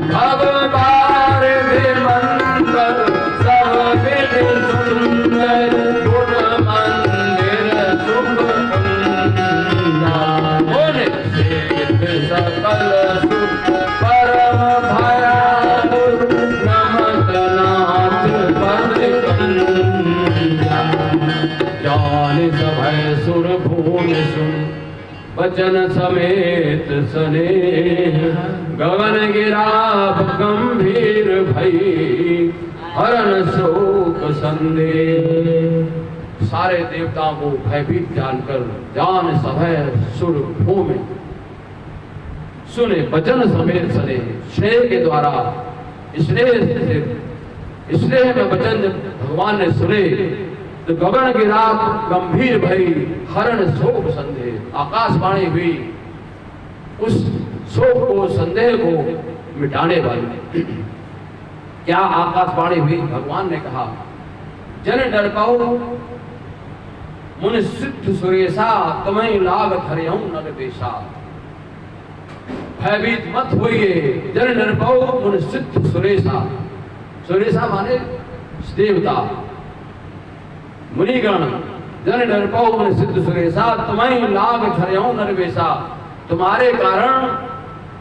भगवान भी मंगल सब विधि सुंदर, गुण मंदिर सुख गुण सिद्ध सकल सुख परम भयालु, नमत नाथ पद कंजा। जान सभय सुर भूमि सुन, वचन समेत स्नेह, गगन गिरा गंभीर भई, हरण शोक संदेह। सारे देवताओं को भयभीत जानकर जान सभय सुर भूमि सुने, वचन समेत स्नेह। स्नेह के द्वारा स्नेह में वचन जब भगवान ने सुने तो गगन गिरा गंभीर भई, हरण शोक संदेह। आकाशवाणी हुई उस शोक को, संदेह को मिटाने वाली। क्या आकाशवाणी हुई? भगवान ने कहा, जन डर पाओ मुनि सिद्ध सुरेशा, तुम्हें लाग धर्यऊ नर देशा। भयभीत मत होइए, जन डर पाओ मुनि सिद्ध सुरेशा। सुरेशा माने देवता मुनिगण। जन डर पाओ मुनि सिद्ध सुरेशा, तुम्हें लाग धर्यऊ नरवेशा। तुम्हारे कारण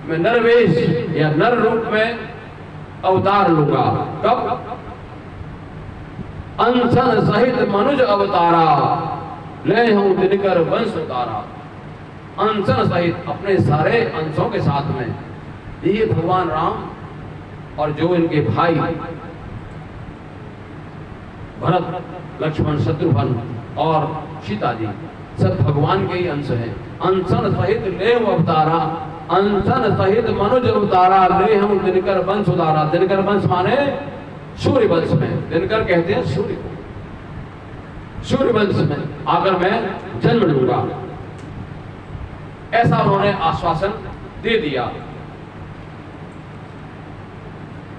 मैं नरवेश या नर रूप में अवतार लूंगा। कब? अंसन सहित मनुज अवतारा, ले हूं दिनकर वंश उतारा। अंसन सहित अपने सारे अंशों के साथ में ये भगवान राम और जो इनके भाई भरत, लक्ष्मण, शत्रुघ्न और सीता जी सब भगवान के ही अंश हैं। अंसन सहित ले अवतारा, अंसन सहित मनुज अवतारा, ले हम दिनकर वंश उतारा। दिनकर वंश माने सूर्य वंश में, दिनकर कहते हैं सूर्य को। सूर्य वंश में आकर मैं जन्म लूंगा, ऐसा उन्होंने आश्वासन दे दिया।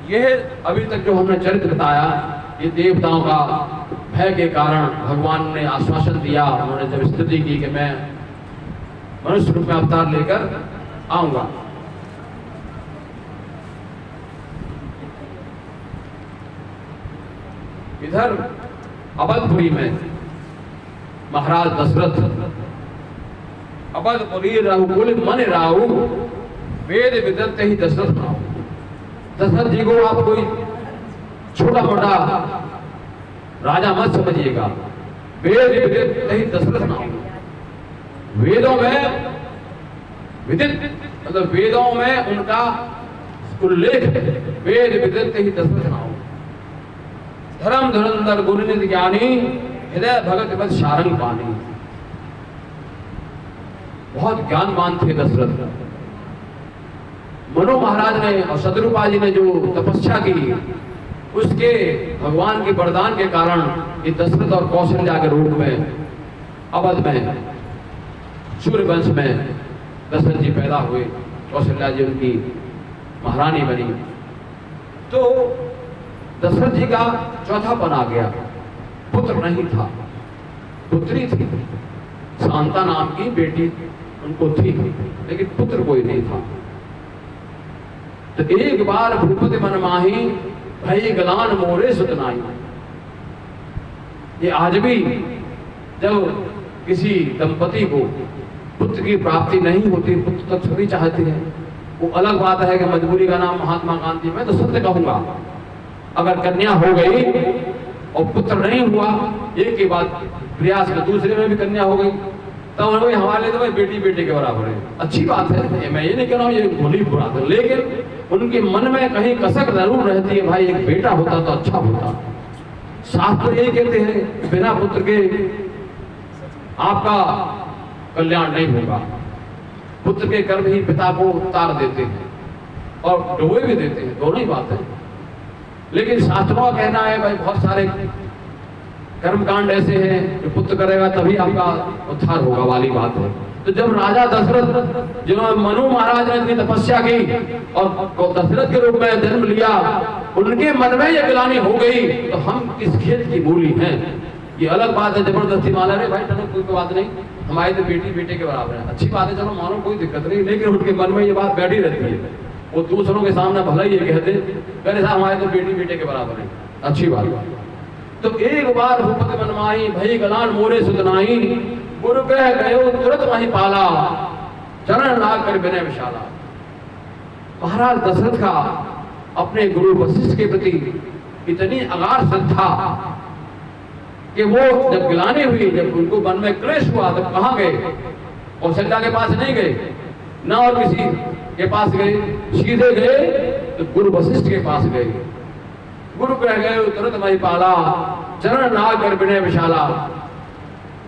यह अभी तक जो हमने चरित्र बताया, ये देवताओं का भय के कारण भगवान ने आश्वासन दिया। उन्होंने जब स्तुति की कि मैं मनुष्य रूप में अवतार लेकर आऊंगा। इधर अवधपुरी में महाराज दशरथ, अवधपुरी रघुकुल मन राहु, वेद विदत ही दशरथ नाउ। दशरथ जी को आप कोई छोटा मोटा राजा मत समझिएगा। वेद विदित ही दशरथ नाउ। वेदों में विदित मतलब वेदों में उनका उल्लेख है। वेद विदित ही दशरथ नाउ। धर्म धुरंधर गुणनिधि ज्ञानी, हृदय भगत बस शारंग पानी। बहुत ज्ञानवान थे दशरथ। मनु महाराज ने और शत्रुपा जी ने जो तपस्या की, उसके भगवान के वरदान के कारण ये दशरथ और कौशल्या के रूप में अवध में सूर्यवंश में दशरथ जी पैदा हुए। कौशल्या जी उनकी महारानी बनी। तो दशरथ जी का चौथापन आ गया। पुत्र नहीं था, पुत्री थी। शांता नाम की बेटी उनको थी, लेकिन पुत्र कोई नहीं था। तो एक बार भूपति मन माही, भई गलान मोरे सुतनाई। ये आज भी जब किसी दंपति को पुत्र की प्राप्ति नहीं होती, पुत्र तो छवि चाहते हैं। वो अलग बात है कि मजबूरी का नाम महात्मा गांधी। मैं तो सत्य कहूंगा, अगर कन्या हो गई और पुत्र नहीं हुआ, एक के बाद प्रयास में दूसरे में भी कन्या हो गई, तो हमारे तो भाई बेटी बेटे के बराबर है। अच्छी बात है, मैं ये नहीं कह रहा हूँ ये भली बुरा था, लेकिन उनके मन में कहीं कसक जरूर रहती है, भाई एक बेटा होता तो अच्छा होता। शास्त्र यही कहते हैं कि बिना पुत्र के आपका कल्याण नहीं होगा। पुत्र के गर्भ ही पिता को उतार देते हैं और डोए भी देते हैं, दोनों ही बात है। लेकिन शास्त्रों का कहना है भाई बहुत सारे कर्मकांड ऐसे हैं जो पुत्र करेगा तभी आपका उद्धार होगा वाली बात है। तो जब राजा दशरथ, जिन्होंने मनु महाराज ने इतनी तपस्या की और दशरथ के रूप में जन्म लिया, उनके मन में यह ग्लानि हो गई तो हम किस खेत की मूली हैं। ये अलग बात है जबरदस्ती माना रहे भाई चलो कोई बात नहीं, हमारी तो बेटी बेटे के बराबर है, अच्छी बात है, चलो मानो कोई दिक्कत नहीं, लेकिन उनके मन में ये बात बैठी रहती है, वो दूसरों के सामने भला ही ये कहते पहले साहब हमारे तो बेटी बेटे के बराबर है, अच्छी बात। तो एक बार भूपत मनमाई भई गलान मोरे सुतनाई, गुरु कह गयो तुरंत वहीं पाला, चरण लाग कर विनय विशाला। महाराज दशरथ का अपने गुरु वशिष्ठ के प्रति इतनी अगाध श्रद्धा कि वो जब गिलानी हुई, जब उनको मन में क्लेश हुआ तब कहाँ गए? कौशल्या के पास नहीं गए, न और किसी के पास गए, सीधे गए तो गुरु वशिष्ठ के पास गए। गुरु कह गए तुरंत वहीं पाला, चरण नाग कर विनय विशाला,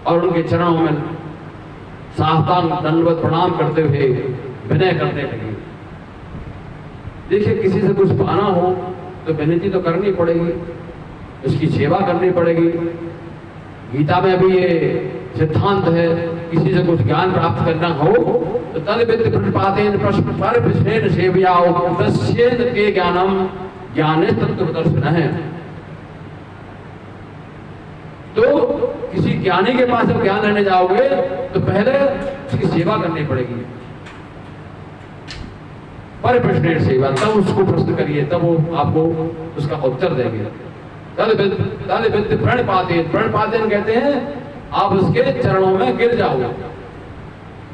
और उनके चरणों में साष्टांग दंडवत प्रणाम करते हुए विनय करने लगे। देखिए किसी से कुछ पाना हो तो विनती तो करनी पड़ेगी, उसकी सेवा करनी पड़ेगी। गीता में भी ये सिद्धांत है, किसी से कुछ ज्ञान प्राप्त करना हो तो तद विद्य प्रतिपादेन प्रश्न पर विश्लेषण सेव्याओ उपदस्येन ते ज्ञानम ज्ञाने तत्वदर्शन है। तो किसी ज्ञानी के पास जब ज्ञान लेने जाओगे तो पहले उसकी सेवा करनी पड़ेगी, पर प्रश्न सेवा, तब उसको प्रश्न करिए, तब वो आपको उसका उत्तर देंगे। प्रणपातेन कहते हैं आप उसके चरणों में गिर जाओ,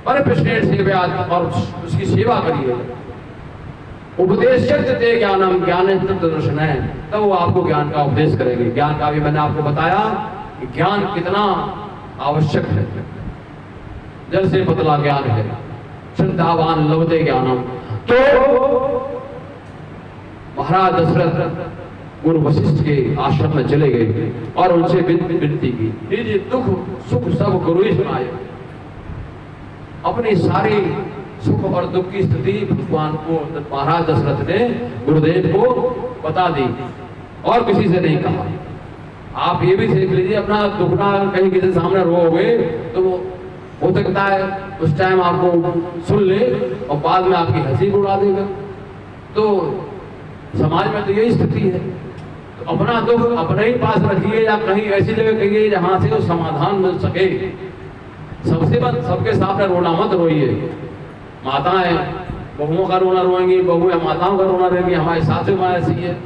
पर प्रश्न सेवा, और उसकी सेवा करिए। उपदेश ते ज्ञानम ज्ञान दर्शन है, तब वो आपको ज्ञान का उपदेश करेंगे। ज्ञान का भी मैंने आपको बताया कि ज्ञान कितना आवश्यक है, जल से पतला ज्ञान है, श्रद्धावान लभते ज्ञानम। तो महाराज दशरथ गुरु वशिष्ठ के आश्रम में चले गए और उनसे विनती की, निज दुख सुख सब गुरु ही सुनाए। अपनी सारी सुख और दुख की स्थिति भगवान को महाराज दशरथ ने गुरुदेव को बता दी और किसी से नहीं कहा। आप ये भी देख लीजिए, अपना दुख ना कहीं किसी सामने रोओगे तो हो सकता है उस टाइम आपको सुन ले और बाद में आपकी हंसी उड़ा देगा। तो समाज में तो यही स्थिति है। तो अपना दुख अपने ही पास रखिए या कहीं ऐसी जगह कहिए जहां से उस समाधान मिल सके। सबके सामने रोना मत रोइए। माताएं बहुओं का रोना रोएंगी, बहुएं माताओं का रोना रोएंगी, हमारी सासू माँ ऐसी है,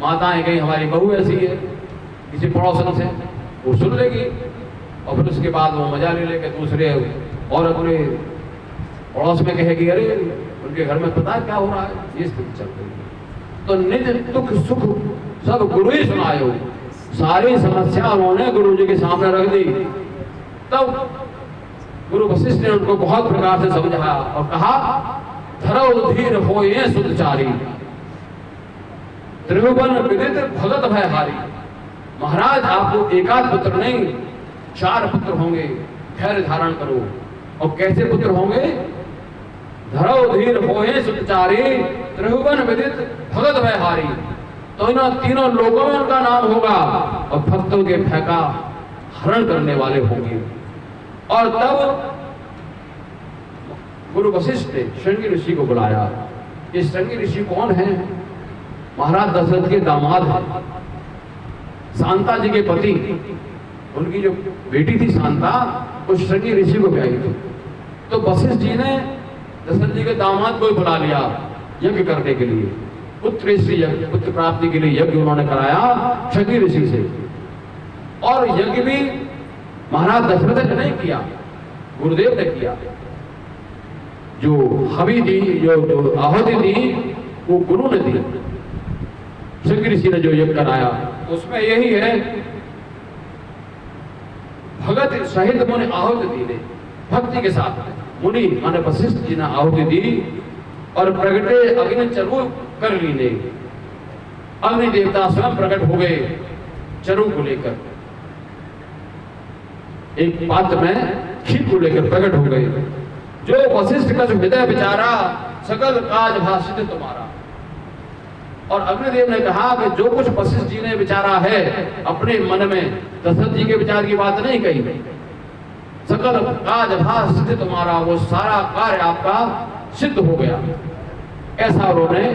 माताएं कहीं हमारी बहू ऐसी है, किसी पड़ोसन से वो सुन लेगी और फिर उसके बाद वो मजा ले लेके दूसरे और अपने पड़ोस में कहेगी अरे उनके घर में पता है क्या हो रहा है, ये स्थिति चल रही है। तो निज दुख सुख सब गुरु ही सुनायो। सारी समस्या उन्होंने गुरु जी के सामने रख दी। तब गुरु वशिष्ठ ने उनको बहुत प्रकार से समझाया और कहा धरो धीर होए सुधचारी, त्रिभुवन विदित भगत भय हारी। महाराज आपको एकाध पुत्र नहीं 4 पुत्र होंगे, धैर्य धारण करो। और कैसे पुत्र होंगे? धरो धीर होए सुधचारी, त्रिभुवन विदित भगत भय हारी। तो इन तीनों लोगों में उनका नाम होगा और भक्तों के भय का हरण करने वाले होंगे। और तब गुरु वशिष्ठ ने श्रृंगी ऋषि को बुलाया। ये श्रृंगी ऋषि कौन है? महाराज दशरथ के दामाद हैं, शांता जी के पति। उनकी जो बेटी थी शांता, उस श्रृंगी ऋषि को ब्याही थी। तो वशिष्ठ जी ने दशरथ जी के दामाद को बुला लिया यज्ञ करने के लिए, पुत्र यज्ञ, पुत्र प्राप्ति के लिए यज्ञ उन्होंने कराया श्रृंगी ऋषि से। और यज्ञ भी महाराज दशरथ ने नहीं किया, गुरुदेव ने किया। जो हवि दी, जो आहुति दी, वो गुरु ने दी। श्रृंगी ऋषि ने जो यज्ञ कराया उसमें यही है, भगत सहित मुनि आहुति दी ने, भक्ति के साथ मुनि माने वशिष्ठ जी ने आहुति दी और प्रगटे अग्नि चरु कर ली ने। अग्नि देवता स्वयं प्रकट हो गए चरु को लेकर, एक पात्र में खीर को लेकर प्रकट हो गए। जो वशिष्ठ का जो हृदय विचारा, सकल काज भाषित तुम्हारा। और अग्निदेव ने कहा कि जो कुछ वशिष्ठ जी ने विचारा है अपने मन में, दशरथ जी के विचार की बात नहीं कही, सकल काज भाषित तुम्हारा, वो सारा कार्य आपका सिद्ध हो गया। ऐसा उन्होंने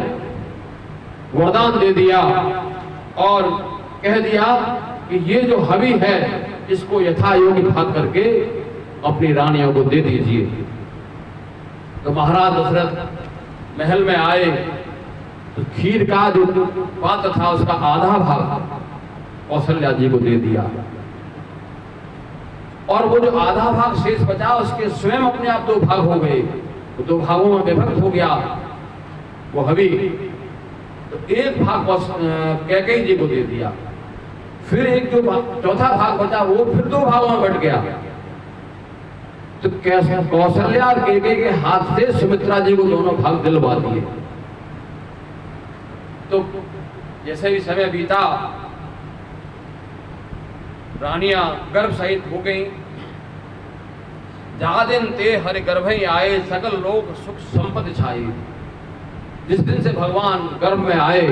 वरदान दे दिया और कह दिया कि ये जो हवि है इसको यथा योग्य भाग करके अपनी रानियों को दे दीजिए। तो महाराज दशरथ महल में आए तो खीर का जो पात्र था उसका आधा भाग कौशल्या जी को दे दिया, और वो जो आधा भाग शेष बचा उसके स्वयं अपने आप 2 भाग हो गए, तो 2 भागों में विभक्त हो गया वो हवि। तो 1 भाग कैकेयी जी को दे दिया, फिर एक जो चौथा भाग बचा वो फिर 2 भागों में बट गया। तो कैसे कौशल्या और कैकेयी के हाथ से सुमित्रा जी को दोनों भाग दिलवा दिए। तो जैसे भी समय बीता रानियां गर्भ सहित हो गई। जा दिन ते हरि गर्भ ही आए, सकल लोग सुख संपत्ति छाई। जिस दिन से भगवान गर्भ में आए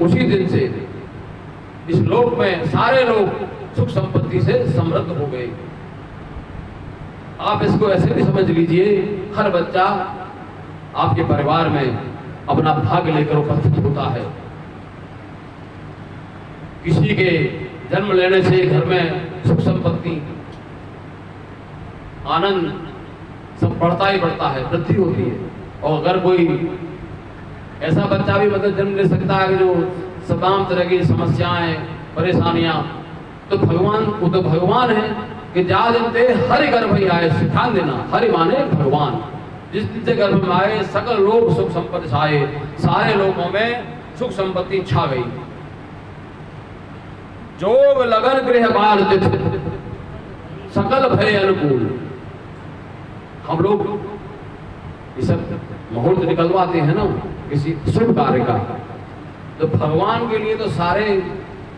उसी दिन से इस लोक में सारे लोग सुख संपत्ति से समृद्ध हो गए। आप इसको ऐसे भी समझ लीजिए, हर बच्चा आपके परिवार में अपना भाग लेकर उपस्थित होता है। किसी के जन्म लेने से घर में सुख संपत्ति आनंद सब बढ़ता ही बढ़ता है, वृद्धि होती है। और अगर कोई ऐसा बच्चा भी मतलब जन्म ले सकता है जो तमाम तरह की समस्याएं परेशानियां, तो भगवान वो तो भगवान है कि जा दिन ते हरि गर्भ ही आए। ध्यान देना, हरि माने भगवान। जिस दिन से गर्भ में आए सकल लोग सुख संपत्ति छाए, सारे लोगों में सुख संपत्ति छा गई। जोग लगन गृह बार तिथि सकल भय अनुकूल। हम लोग ये सब मुहूर्त निकलवाते हैं ना किसी शुभ कार्य का, तो भगवान के लिए तो सारे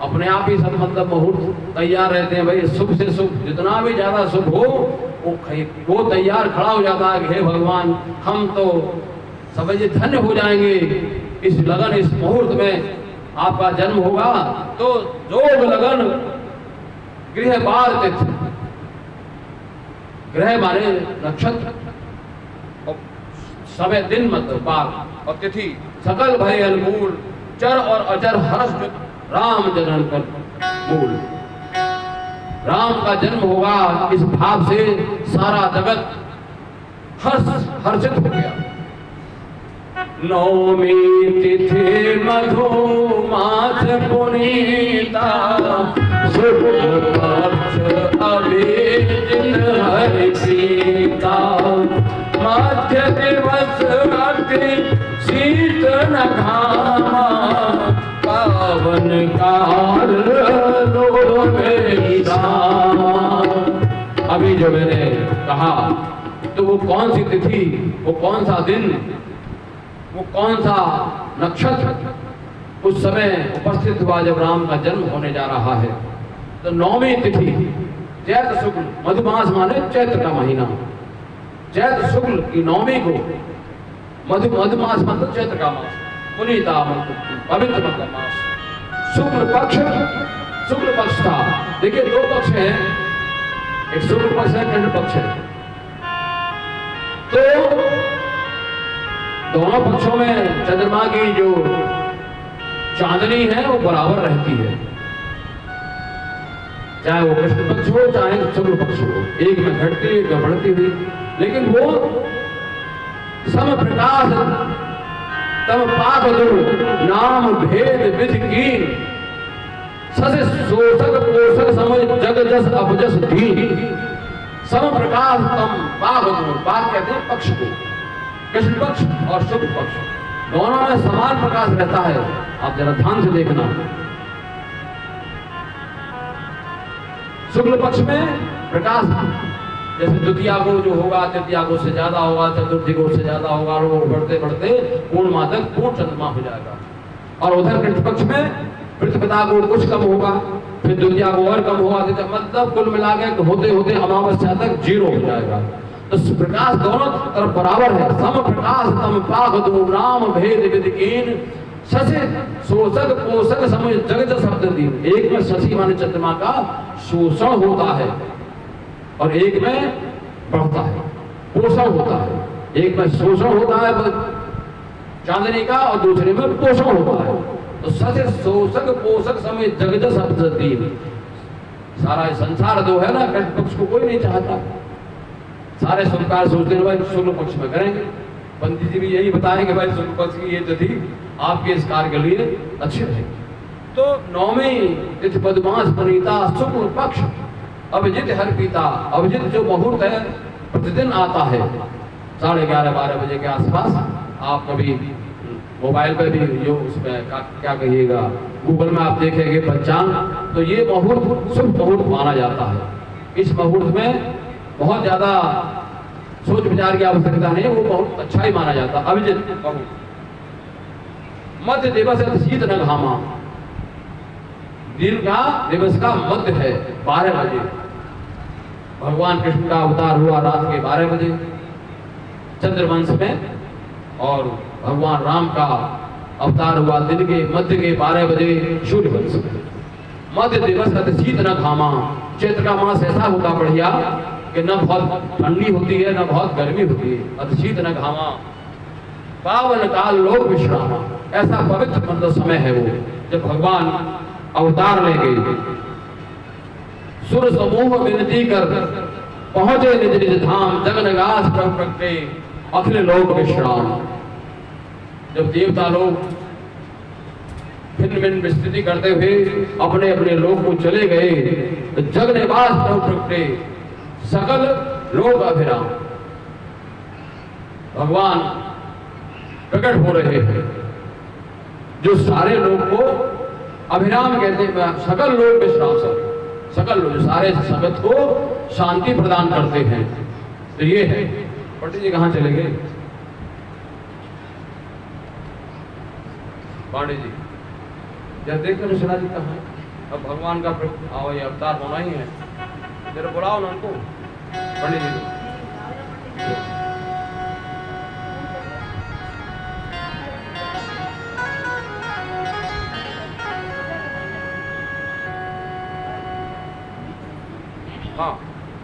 अपने आप ही सब मतलब मुहूर्त तैयार रहते हैं। भाई शुभ से शुभ जितना भी ज्यादा शुभ हो वो तैयार खड़ा हो जाता है कि हे भगवान हम तो समझिए धन्य हो जाएंगे इस लगन इस मुहूर्त में आपका जन्म होगा। तो जोग लगन गृह बार तिथि, ग्रह माने नक्षत्र और समय दिन मतलब बार और तिथि सकल भय अनुकूल, चर और अचर हर्ष राम जनन कर मूल। राम का जन्म होगा इस भाव से सारा जगत हर्षित हो गया। नौमी तिथि मधु मास पुनीता, शुक्ल पक्ष अभिजित हरि सीता। मध्य दिवस अति शीत न घामा, पावन काल लो मेरी रामा। अभी जो मैंने कहा तो वो कौन सी तिथि, वो कौन सा दिन, वो कौन सा नक्षत्र उस समय उपस्थित हुआ जब राम का जन्म होने जा रहा है। तो नौवीं तिथि चैत शुक्ल, मधुमास माने चैत्र का महीना, चैत शुक्ल की नौवीं को मधुमास मतलब चैत्र का मास, पुनीता मतलब पवित्र मतलब मास। शुक्ल पक्ष था। देखिए 2 पक्ष हैं, एक शुक्ल पक्ष है, कृष्ण पक्ष है। तो दोनों पक्षों में चंद्रमा की जो चांदनी है वो बराबर रहती है, चाहे वो कृष्ण पक्ष हो चाहे शुक्ल पक्ष हो, एक में घटती एक में बढ़ती हुई, लेकिन वो सम प्रकाश तम पाक दो नाम भेद विधि कीन। ससे शोषक पोषक समझ जग जस अपजस दीन। सम प्रकाश तम पाक दो, पाक कहते हैं पक्ष को, कृष्ण पक्ष और शुक्ल पक्ष दोनों में समान प्रकाश रहता है। आप जरा ध्यान से देखना, शुक्ल पक्ष में प्रकाश जैसे द्वितीया को जो होगा तृतीया को से ज्यादा होगा, चतुर्थी को से ज्यादा होगा, और वो बढ़ते बढ़ते पूर्णिमा तक पूर्ण चंद्रमा हो जाएगा। और उधर कृष्ण पक्ष में प्रतिपदा को कुछ कम होगा, फिर द्वितीया को और कम होगा, मतलब कुल मिला के होते होते अमावस्या तक 0 हो जाएगा। तो प्रकाश दोनों तरफ बराबर है। सम प्रकाश तम पाक दो नाम भेद विधि कीन। शशि शोषक पोषक समझ जगत शब्द दीन। एक में शशि माने चंद्रमा का शोषण होता है और एक में बढ़ता है, पोषण होता है। एक में शोषण होता है चांदनी का और दूसरे में पोषण होता है। तो शशि शोषक पोषक समय जगत शब्द दीन। सारा संसार जो है ना, कृष्ण पक्ष को कोई नहीं चाहता। सारे शुक्लकार सोचते हैं भाई शुक्ल पक्ष में करेंगे। पंडित जी भी यही बताएंगे भाई शुक्ल पक्ष की ये तिथि आपके इस कार्य के लिए अच्छी रहेगी। तो नौवीं तिथि पद्मास प्रणीता शुक्ल पक्ष अभिजित हर पीता। अभिजित जो मुहूर्त है प्रतिदिन आता है 11:30-12 बजे के आसपास। आप कभी मोबाइल पर भी जो उसमें क्या कहिएगा, गूगल में आप देखेंगे पंचांग, तो ये मुहूर्त शुभ मुहूर्त माना जाता है। इस मुहूर्त में बहुत ज्यादा सोच विचार की आवश्यकता नहीं, वो बहुत अच्छा ही माना जाता है। अभिजित मध्य दिवस शीत न घामा। दिन का दिवस का मध्य है 12 बजे। भगवान कृष्ण का अवतार हुआ रात के 12 बजे चंद्रवंश में, और भगवान राम का अवतार हुआ दिन के मध्य के 12 बजे सूर्यवंश में। मध्य दिवस अति शीत न घामा। चैत्र का मास ऐसा होता बढ़िया कि न बहुत ठंडी होती है न बहुत गर्मी होती है। अति शीत न घामा पावन काल लोक विश्रामा। ऐसा पवित्र मतलब समय है वो जब भगवान अवतार लेंगे। सुर समूह विनती कर पहुंचे निज निज धाम। जगनगास प्रगटे अखिल लोक विश्राम। जब देवता लोग भिन्न भिन्न विस्तृति करते हुए अपने अपने लोक को चले गए, तो जगनिवास प्रगटे सकल लोक अभिराम। भगवान प्रकट हो रहे हैं जो सारे लोग को अभिराम कहते हैं। सकल लोक विश्राम। सकल लोग सारे जगत को शांति प्रदान करते हैं। तो ये है। पंडित जी कहाँ चले गए? पांडे जी जब देखते मिश्रा जी कहाँ है? अब भगवान का ये अवतार होना ही है। जरा बुलाओ ना उनको। पंडित जी हाँ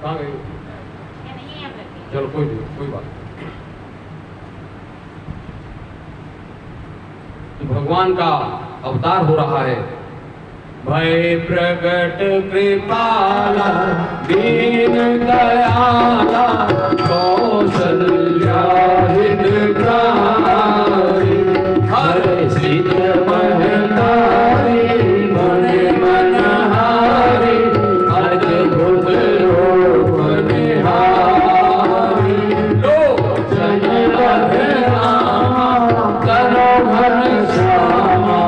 कहाँ गई? चलो कोई नहीं, कोई बात नहीं। तो भगवान का अवतार हो रहा है। भय प्रगट कृपाला दीन दयाला कौशल्या हितकारी हर्षित महतारी मन मनहारी अद्भुत रूप निहारी लोचन अभिरामा करो घनश्यामा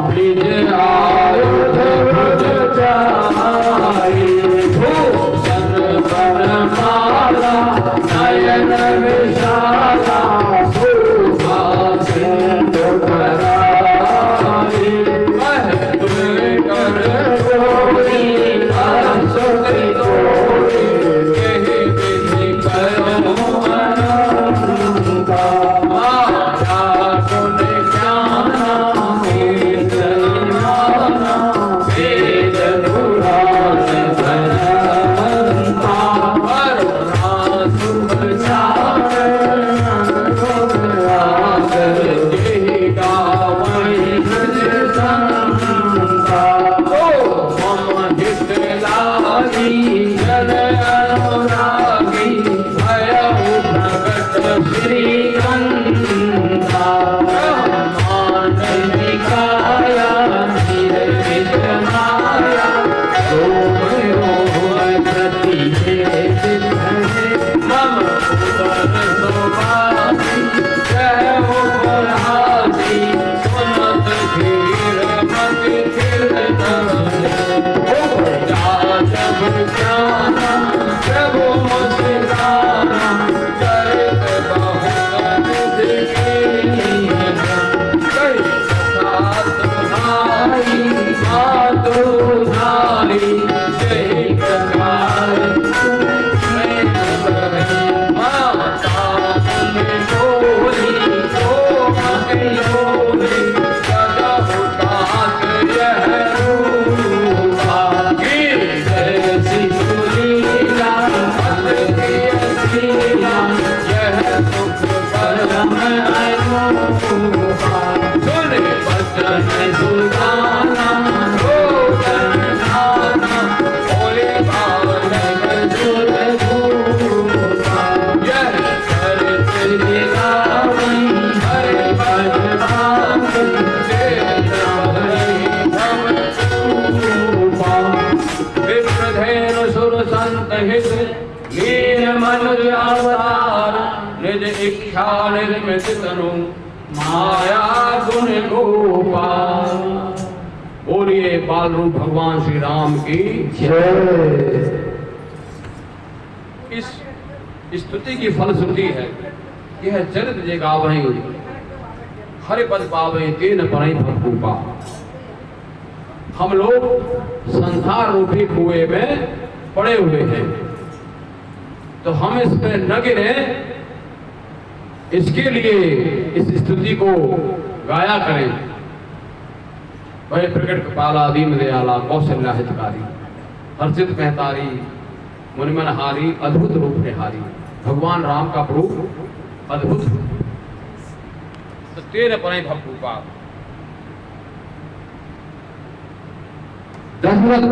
निज आयुध वृज चारि भूषण वरमाला नयन इच्छा निर्मित तनु माया गुण गोपाल। बोलिए बाल रूप भगवान श्री राम की जय। इस स्तुति की फलश्रुति है, यह चरित जे गावहीं हरि पद पावहीं तेन परई भूपा। हम लोग संसार रूपी कुएं में पड़े हुए हैं, तो हम इसमें न गिरे, इसके लिए इस स्तुति को गाया करें। वह प्रकट कृपाला दीन दयाला कौशल्या हितकारी, हर्षित महतारी मुनिमन हारी अद्भुत रूप निहारी। भगवान राम का रूप अद्भुत, तो तेरे परई भूपा। दशरथ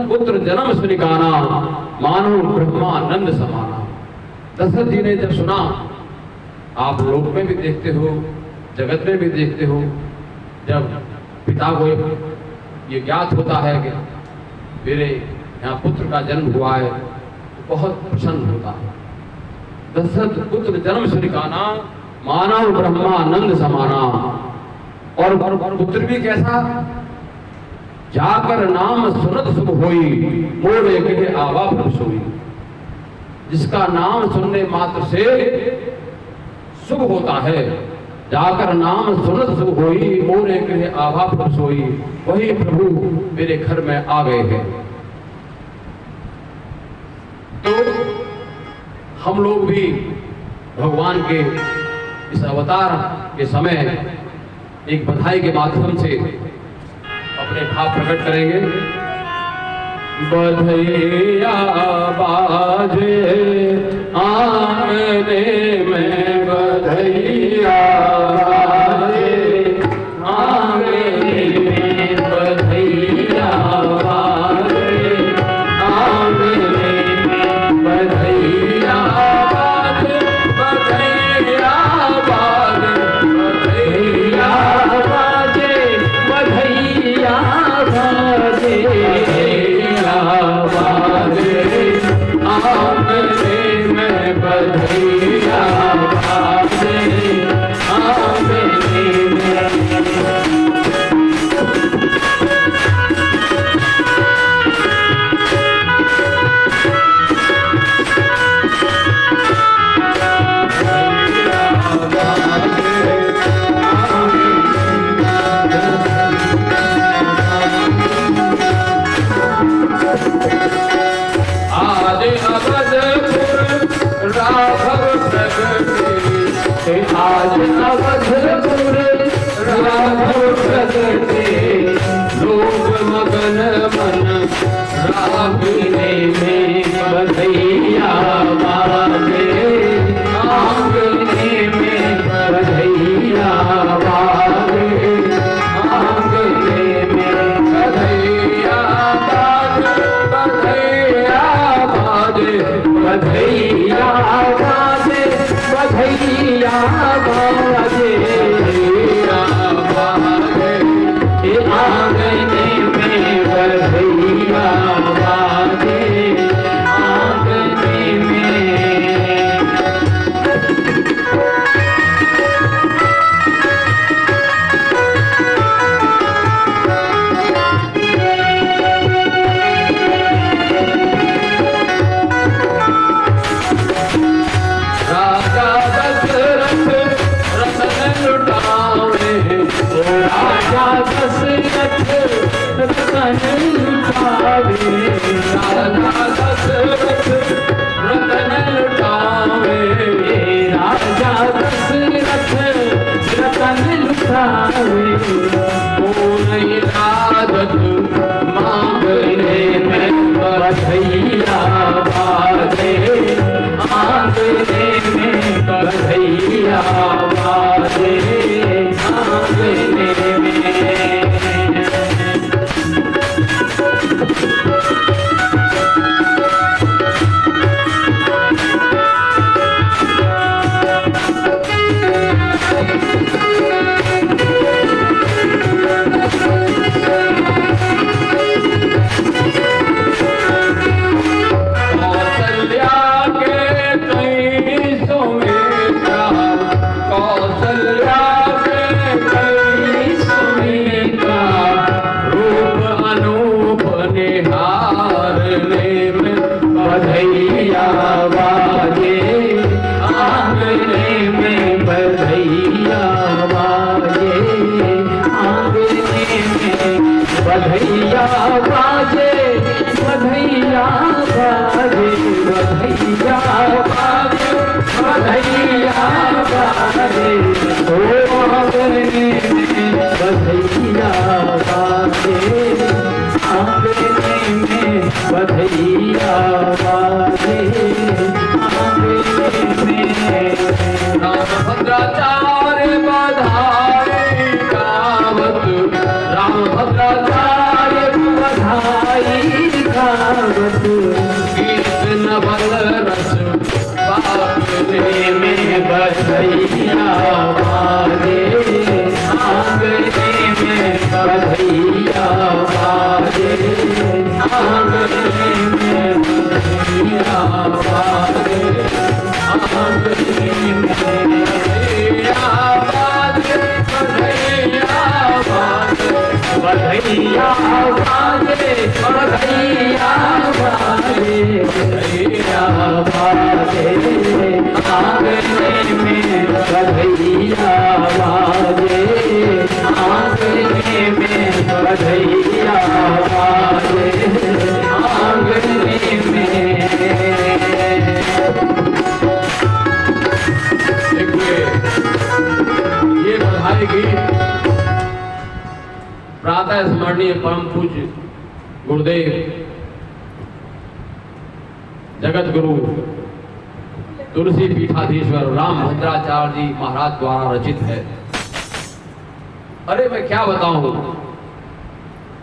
पुत्र जन्म सुनिकाना, मानो ब्रह्मानंद समाना। दशरथ जी ने जब सुना, आप लोक में भी देखते हो, जगत में भी देखते हो, जब पिता को ये ज्ञात होता है कि मेरे यहाँ पुत्र का जन्म हुआ है, तो बहुत प्रसन्न होता है। दशरथ पुत्र जन्म सुनिकाना, मानव ब्रह्मानंद समाना। और पुत्र भी कैसा, जाकर नाम सुनत सुख होई, मोरे गृह आवा प्रभ सोई। जिसका नाम सुनने मात्र से शुभ होता है, जाकर नाम सुनत सुख होई, मोरे गृह आवा प्रभ सोई। वही प्रभु मेरे घर में आ गए हैं। तो हम लोग भी भगवान के इस अवतार के समय एक बधाई के माध्यम से अपने भाव प्रकट करेंगे। बधैया बाजे आंगने में, बधैया बाजे आंगने में, बधैया बाजे आंगने में, बधैया बाजे, बधैया बाजे, बधैया बाजे, बधैया बाजे, आंगने में बधैया बाजे, आंगने आज अवधपुर राघव प्रगटे, लोग मगन मन रागने में, बधैया बाजे आंगने में, बधैया बाजे आंगने में, बधैया बाजे, बधैया बाजे, बधैया बाजे, बधैया बाजे, आंगने में बधैया बाजे, आंगने में। राजा दशरथ रतन लुटावे, राजा दशरथ रतन लुटावे, राजा दशरथ रतन लुटावे, राजा दशरथ रतन लुटावे। ओ नहीं राजत मांगने में, बधैया बाजे आंगने में, बधैया बाजे आंगने में। भद्राचार्य बधाई गावत, राम भद्राचार्य बधाई गावत, कीर्तन बल रस बागने में बधैया बाजे, आंगने में बधैया बाजे, आंगने में बधैया बाजे, आंगने में बधैया बाजे, बधैया बाजे, बधैया बाजे, बधैया बाजे, आंगने में बधैया बाजे, आंगने में बधैया बाजे, आंगने में। देखिए ये बधाई गीत प्रातः स्मरणीय परम पूज्य गुरुदेव जगत गुरु तुलसी पीठाधीश्वर राम भद्राचार्य जी महाराज द्वारा रचित है। अरे मैं क्या बताऊं,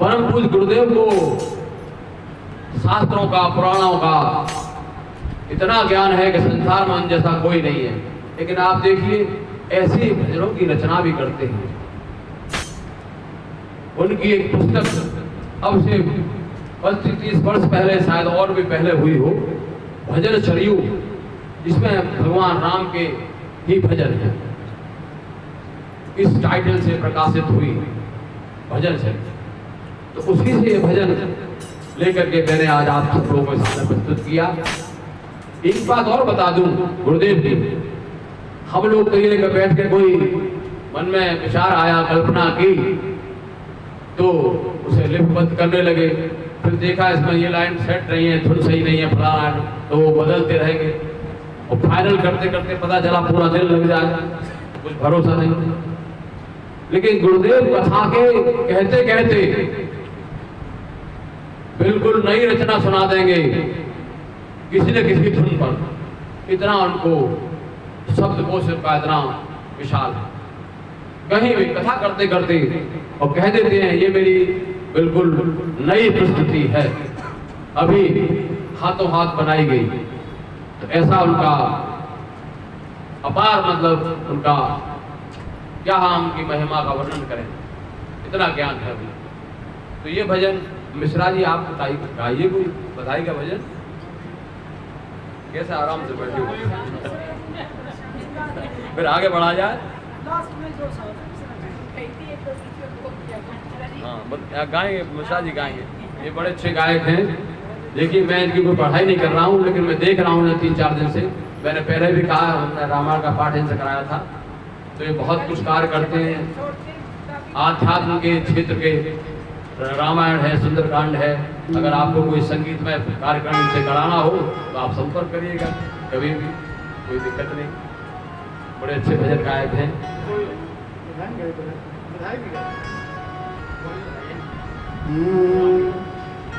परम पूज्य गुरुदेव को शास्त्रों का पुराणों का इतना ज्ञान है कि संसार में जैसा कोई नहीं है। लेकिन आप देखिए ऐसी भजनों की रचना भी करते हैं। उनकी एक पुस्तक अब से 25-30 वर्ष पहले, शायद और भी पहले हुई हो, भजन सरयू, जिसमें भगवान राम के ही भजन है, इस टाइटल से प्रकाशित हुई भजन सरयू। तो उसी से ये भजन लेकर के मैंने आज आप सब लोगों के सामने प्रस्तुत किया। एक बात और बता दूं गुरुदेव जी, हम लोग तो ये बैठ के कोई मन में विचार आया, कल्पना की, तो उसे लिपिबद्ध करने लगे। फिर देखा इसमें ये लाइन सेट नहीं है, धुन सही नहीं है, फलाना, तो वो बदलते रहेंगे और फाइनल करते करते पता चला पूरा दिन लग जाए, कुछ भरोसा नहीं। लेकिन गुरुदेव कथा के कहते कहते बिल्कुल नई रचना सुना देंगे किसी न किसी धुन पर। इतना उनको शब्दकोश का इतना विशाल है। कहीं भी कथा करते करते और कह देते हैं ये मेरी बिल्कुल नई प्रस्तुति है, अभी हाथों हाथ बनाई गई। तो ऐसा उनका अपार, मतलब उनका क्या हम उनकी महिमा का वर्णन करें, इतना ज्ञान है अभी। तो ये भजन मिश्रा जी आप गाइए, कोई बधाई का भजन। कैसे आराम से बैठे हुए फिर आगे बढ़ा जाए। हाँ गाएंगे, मिश्रा जी गाएंगे। ये बड़े अच्छे गायक हैं। देखिए मैं इनकी कोई पढ़ाई नहीं कर रहा हूँ, लेकिन मैं देख रहा हूँ 3-4 दिन से। मैंने पहले भी कहा, हमने रामायण का पाठ इनसे कराया था। तो ये बहुत कुछ कार्य करते हैं आध्यात्म के क्षेत्र के। रामायण है, सुंदरकांड है। अगर आपको कोई संगीतमय कार्यक्रम इनसे कराना हो तो आप संपर्क करिएगा कभी भी, कोई दिक्कत नहीं। बड़े अच्छे भजन गायक हैं।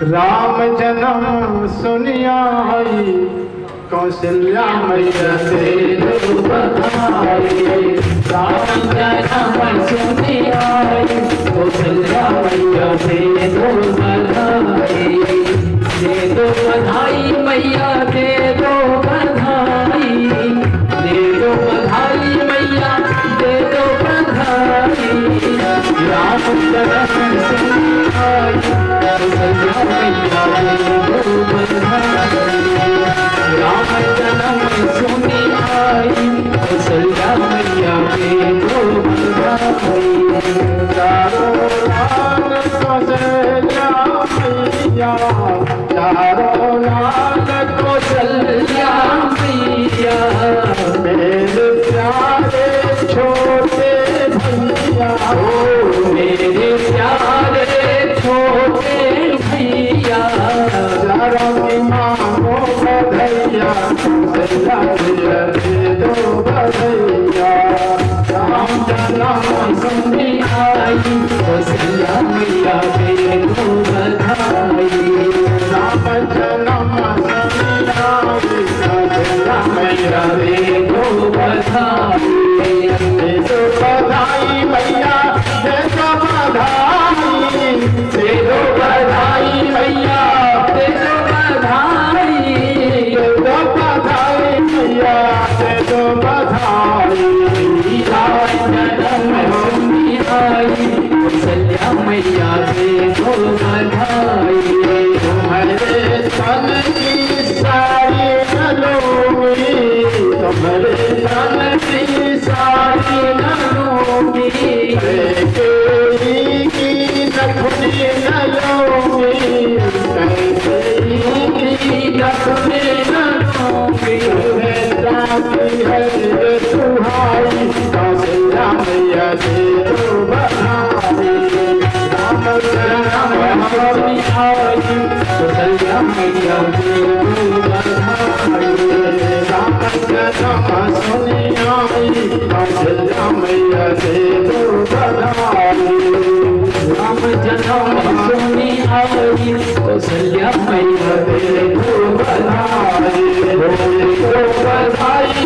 राम जन्म सुनिया कौशल्या मैया से बधाई। राम जन्म सुनिया कौशल्या मैया से बधाई। दे दो बधाई मैया, दे दो बधाई, दे दो बधाई मैया, दे दो बधाई। राम जन्म सुनिया कौशल्या मैया से बधाई। राम जन्म सुनी आई कौशल्या मैया के बधाई। चारों लाल कौशल्या मैया, चारों लाल कौशल्या मैया। मेरे प्यारे छोटे भैया, ओ मेरे प्यारे छोटे भैया। चारों मांगो बधैया, कौशल्या मैया दे दो बधैया। राम जन्म सुनी आई कौशल्या मैया दे दो बधाई। राम जन्म सुनी आई कौशल्या मैया दे दो बधाई। आई, कौशल्या मैया दे दो बधाई। तुम्हारे तन की सारी न लूंगी, तुम्हारे तन की सारी न लूंगी, केरी की नखुनी न लूंगी, केरी की नखुनी न लूंगी। सुहाई कौशल्या मैया दे दो बधाई। राम जन्म सुनी आई, कौशल्या मैया दे दो बधाई। राम जन्म सुनी आई, कौशल्या मैया दे दो बधाई। राम जन्म सुनी आई, कौशल्या मैया दे दो बधाई। दो बधाई